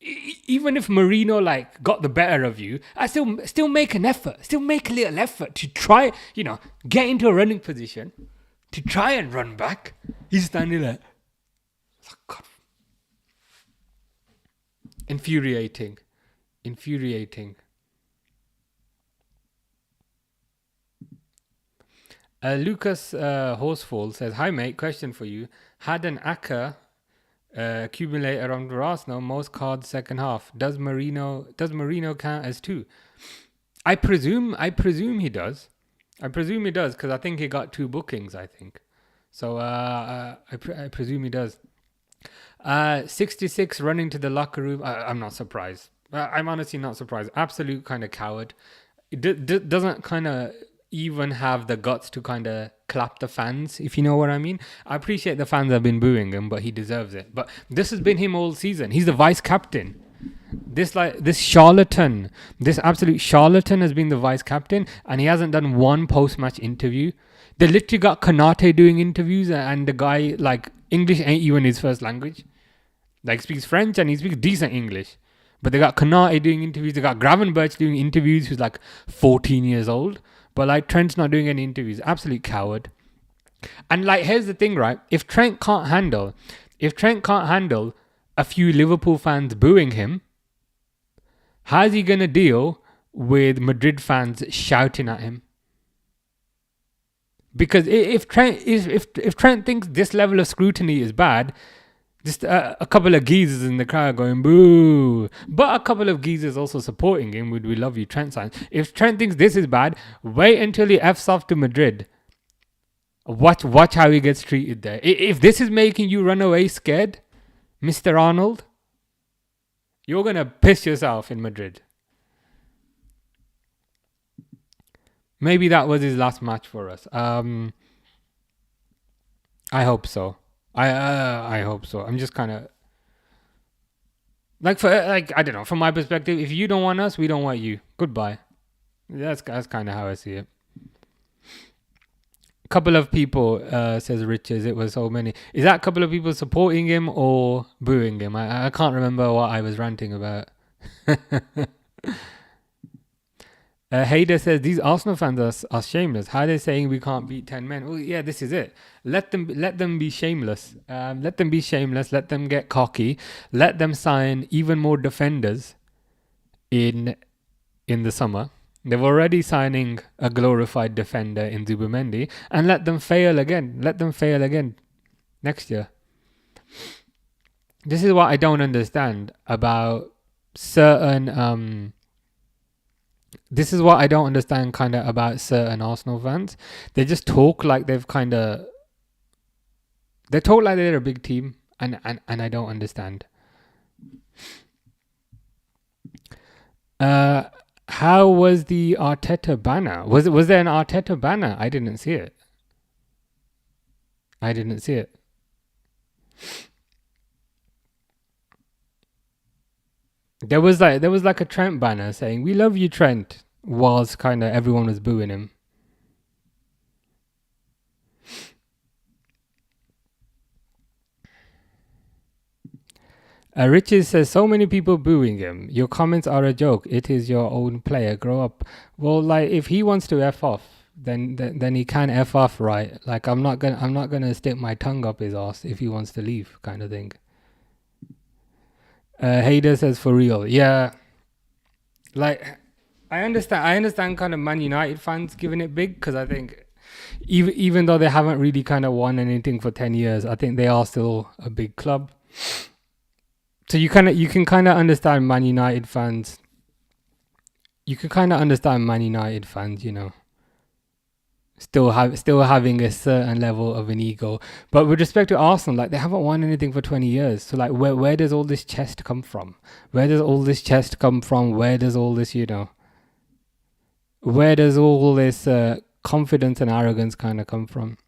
even if Marino, like, got the better of you, I still make an effort. Still make a little effort to try, you know, get into a running position. To try and run back. He's standing there. God. Infuriating. Lucas Horsefall says, hi mate, question for you. Had an Aka accumulator on Arsenal, most cards second half. Does Marino count as two? I presume he does. Because I think he got 2 bookings, I think. So I presume he does. 66 running to the locker room. I'm not surprised. I'm honestly not surprised. Absolute kind of coward. It doesn't kind of even have the guts to kind of clap the fans, if you know what I mean. I appreciate the fans have been booing him, but he deserves it. But this has been him all season. He's the vice captain. This absolute charlatan has been the vice captain, and he hasn't done one post-match interview. They literally got Konate doing interviews, and the guy, like, English ain't even his first language. Like, speaks French and he speaks decent English. But they got Konate doing interviews. They got Gravenberch doing interviews, who's like 14 years old. But like, Trent's not doing any interviews. Absolute coward. And like, here's the thing, right? If Trent can't handle a few Liverpool fans booing him, how's he gonna deal with Madrid fans shouting at him? Because if Trent thinks this level of scrutiny is bad, just a couple of geezers in the crowd going boo, but a couple of geezers also supporting him with "We love you, Trent" signs. If Trent thinks this is bad, wait until he F's off to Madrid. Watch how he gets treated there. If this is making you run away scared, Mr. Arnold, you're gonna piss yourself in Madrid. Maybe that was his last match for us. I hope so. I hope so. I'm just kind of like, for like, I don't know. From my perspective, if you don't want us, we don't want you. Goodbye. That's kind of how I see it. A couple of people, says Riches, it was so many. Is that a couple of people supporting him or booing him? I can't remember what I was ranting about. Hader says these Arsenal fans are shameless. How are they saying we can't beat 10 men? Well, yeah, this is it. Let them be shameless. Let them be shameless. Let them get cocky. Let them sign even more defenders in the summer. They're already signing a glorified defender in Zubimendi, and let them fail again. Let them fail again next year. This is what I don't understand about certain. This is what I don't understand kind of about certain Arsenal fans. They just talk like they talk like they're a big team, and I don't understand. How was the Arteta banner? Was there an Arteta banner? I didn't see it. There was like a Trent banner saying "We love you, Trent," whilst kind of everyone was booing him. Riches says, so many people booing him. Your comments are a joke. It is your own player. Grow up. Well, like, if he wants to F off, then he can F off, right? Like, I'm not gonna stick my tongue up his ass if he wants to leave, kind of thing. Hader says, for real. Yeah. Like, I understand kind of Man United fans giving it big, because I think even though they haven't really kind of won anything for 10 years, I think they are still a big club. So you can kind of understand Man United fans. You can kind of understand Man United fans, you know, still having a certain level of an ego. But with respect to Arsenal, like, they haven't won anything for 20 years. So like, where does all this chest come from? Where does all this, you know, where does all this confidence and arrogance kind of come from?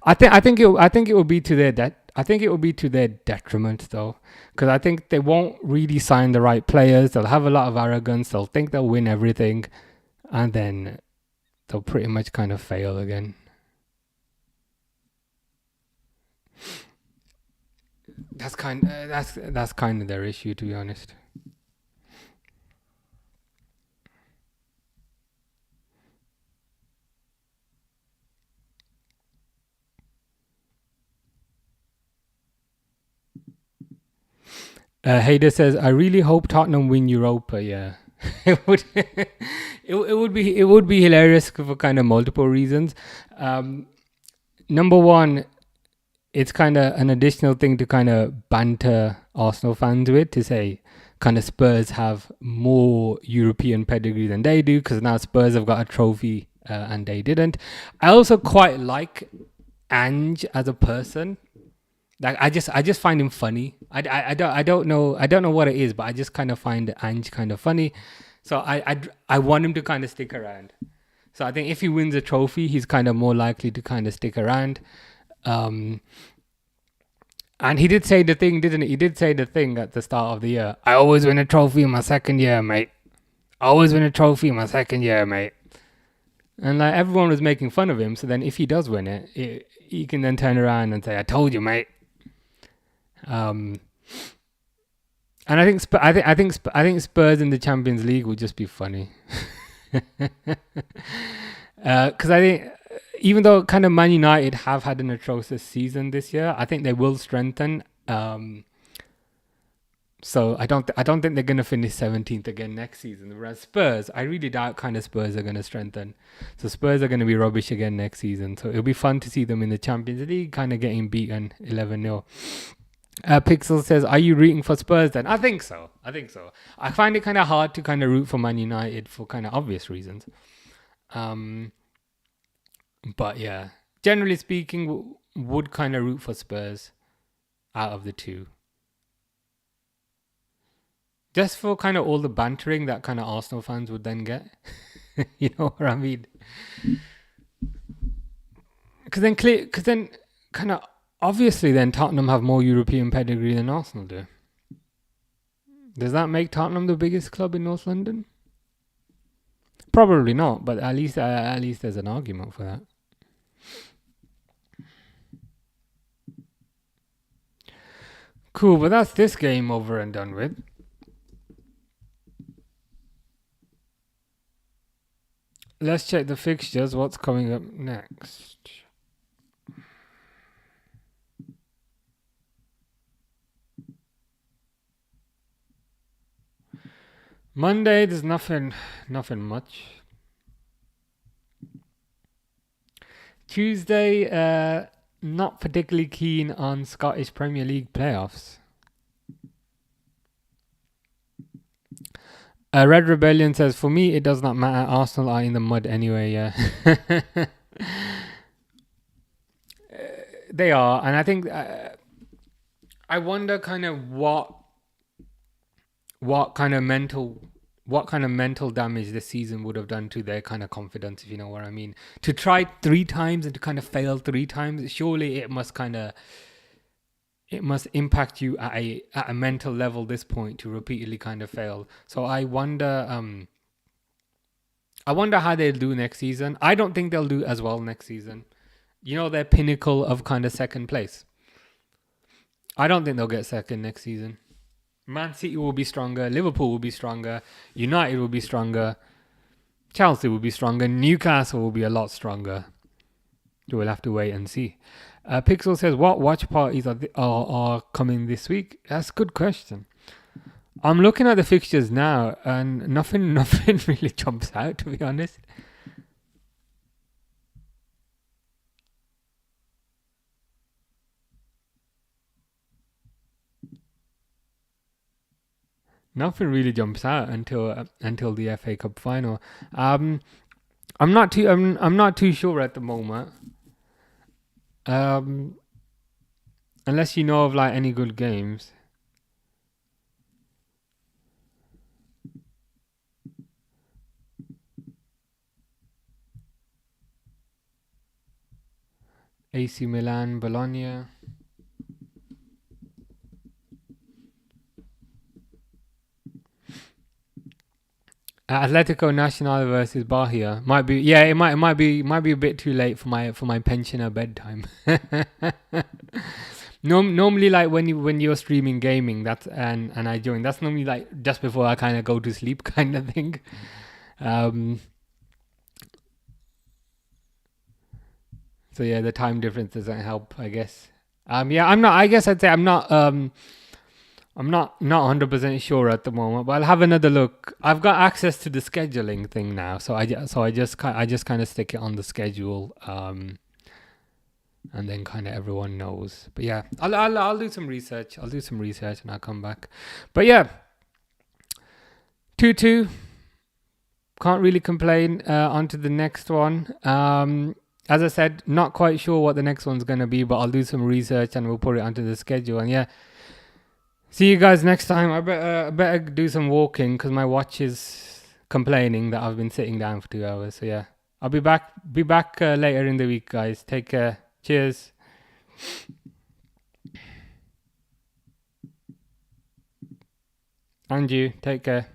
I think it will be to their I think it will be to their detriment, though, because I think they won't really sign the right players. They'll have a lot of arrogance. They'll think they'll win everything, and then they'll pretty much kind of fail again. That's kind of their issue, to be honest. Hader says, I really hope Tottenham win Europa. Yeah. it would it would be hilarious for kind of multiple reasons. Number one, it's kind of an additional thing to kind of banter Arsenal fans with, to say kind of Spurs have more European pedigree than they do, because now Spurs have got a trophy and they didn't. I also quite like Ange as a person. Like, I just find him funny. I don't know what it is, but I just kind of find Ange kind of funny. So I want him to kind of stick around. So I think if he wins a trophy, he's kind of more likely to kind of stick around. And he did say the thing, didn't he? He did say the thing at the start of the year. I always win a trophy in my second year, mate. And like, everyone was making fun of him. So then if he does win it, he can then turn around and say, I told you, mate. And I think Spurs in the Champions League would just be funny, because I think, even though kind of Man United have had an atrocious season this year, I think they will strengthen. So I don't think they're gonna finish 17th again next season. Whereas Spurs, I really doubt kind of Spurs are gonna strengthen. So Spurs are gonna be rubbish again next season. So it'll be fun to see them in the Champions League, kind of getting beaten 11-0. Pixel says, are you rooting for Spurs then? I think so. I find it kind of hard to kind of root for Man United for kind of obvious reasons. But yeah, generally speaking, would kind of root for Spurs out of the two. Just for kind of all the bantering that kind of Arsenal fans would then get. You know what I mean? Because then, kind of obviously, then Tottenham have more European pedigree than Arsenal do. Does that make Tottenham the biggest club in North London? Probably not, but at least there's an argument for that. Cool, but that's this game over and done with. Let's check the fixtures. What's coming up next? Monday, there's nothing much. Tuesday, not particularly keen on Scottish Premier League playoffs. Red Rebellion says, for me, it does not matter. Arsenal are in the mud anyway, yeah. They are, and I think I wonder kind of what kind of mental damage this season would have done to their kind of confidence, if you know what I mean. To try 3 times and to kind of fail 3 times, surely it must impact you at a mental level this point to repeatedly kind of fail. So I wonder how they'll do next season. I don't think they'll do as well next season. You know, their pinnacle of kind of second place. I don't think they'll get second next season. Man City will be stronger. Liverpool will be stronger. United will be stronger. Chelsea will be stronger. Newcastle will be a lot stronger. We'll have to wait and see. Pixel says, what watch parties are coming this week? That's a good question. I'm looking at the fixtures now and nothing really jumps out, to be honest. Nothing really jumps out until the FA Cup final. I'm not too sure at the moment. Unless you know of like any good games. AC Milan, Bologna. Atletico Nacional versus Bahia might be. Yeah, it might be a bit too late for my pensioner bedtime. Normally, like when you're streaming gaming, and I join. That's normally like just before I kind of go to sleep, kind of thing. So yeah, the time difference doesn't help, I guess. Yeah, I'm not. I guess I'd say I'm not. I'm not 100% sure at the moment, but I'll have another look. I've got access to the scheduling thing now, so I just kind of stick it on the schedule, and then kind of everyone knows. But yeah, I'll do some research. I'll do some research and I'll come back. But yeah, 2-2. Can't really complain. On to the next one. As I said, not quite sure what the next one's gonna be, but I'll do some research and we'll put it onto the schedule. And yeah. See you guys next time. I better do some walking because my watch is complaining that I've been sitting down for 2 hours. So yeah, I'll be back later in the week, guys. Take care. Cheers. And you, take care.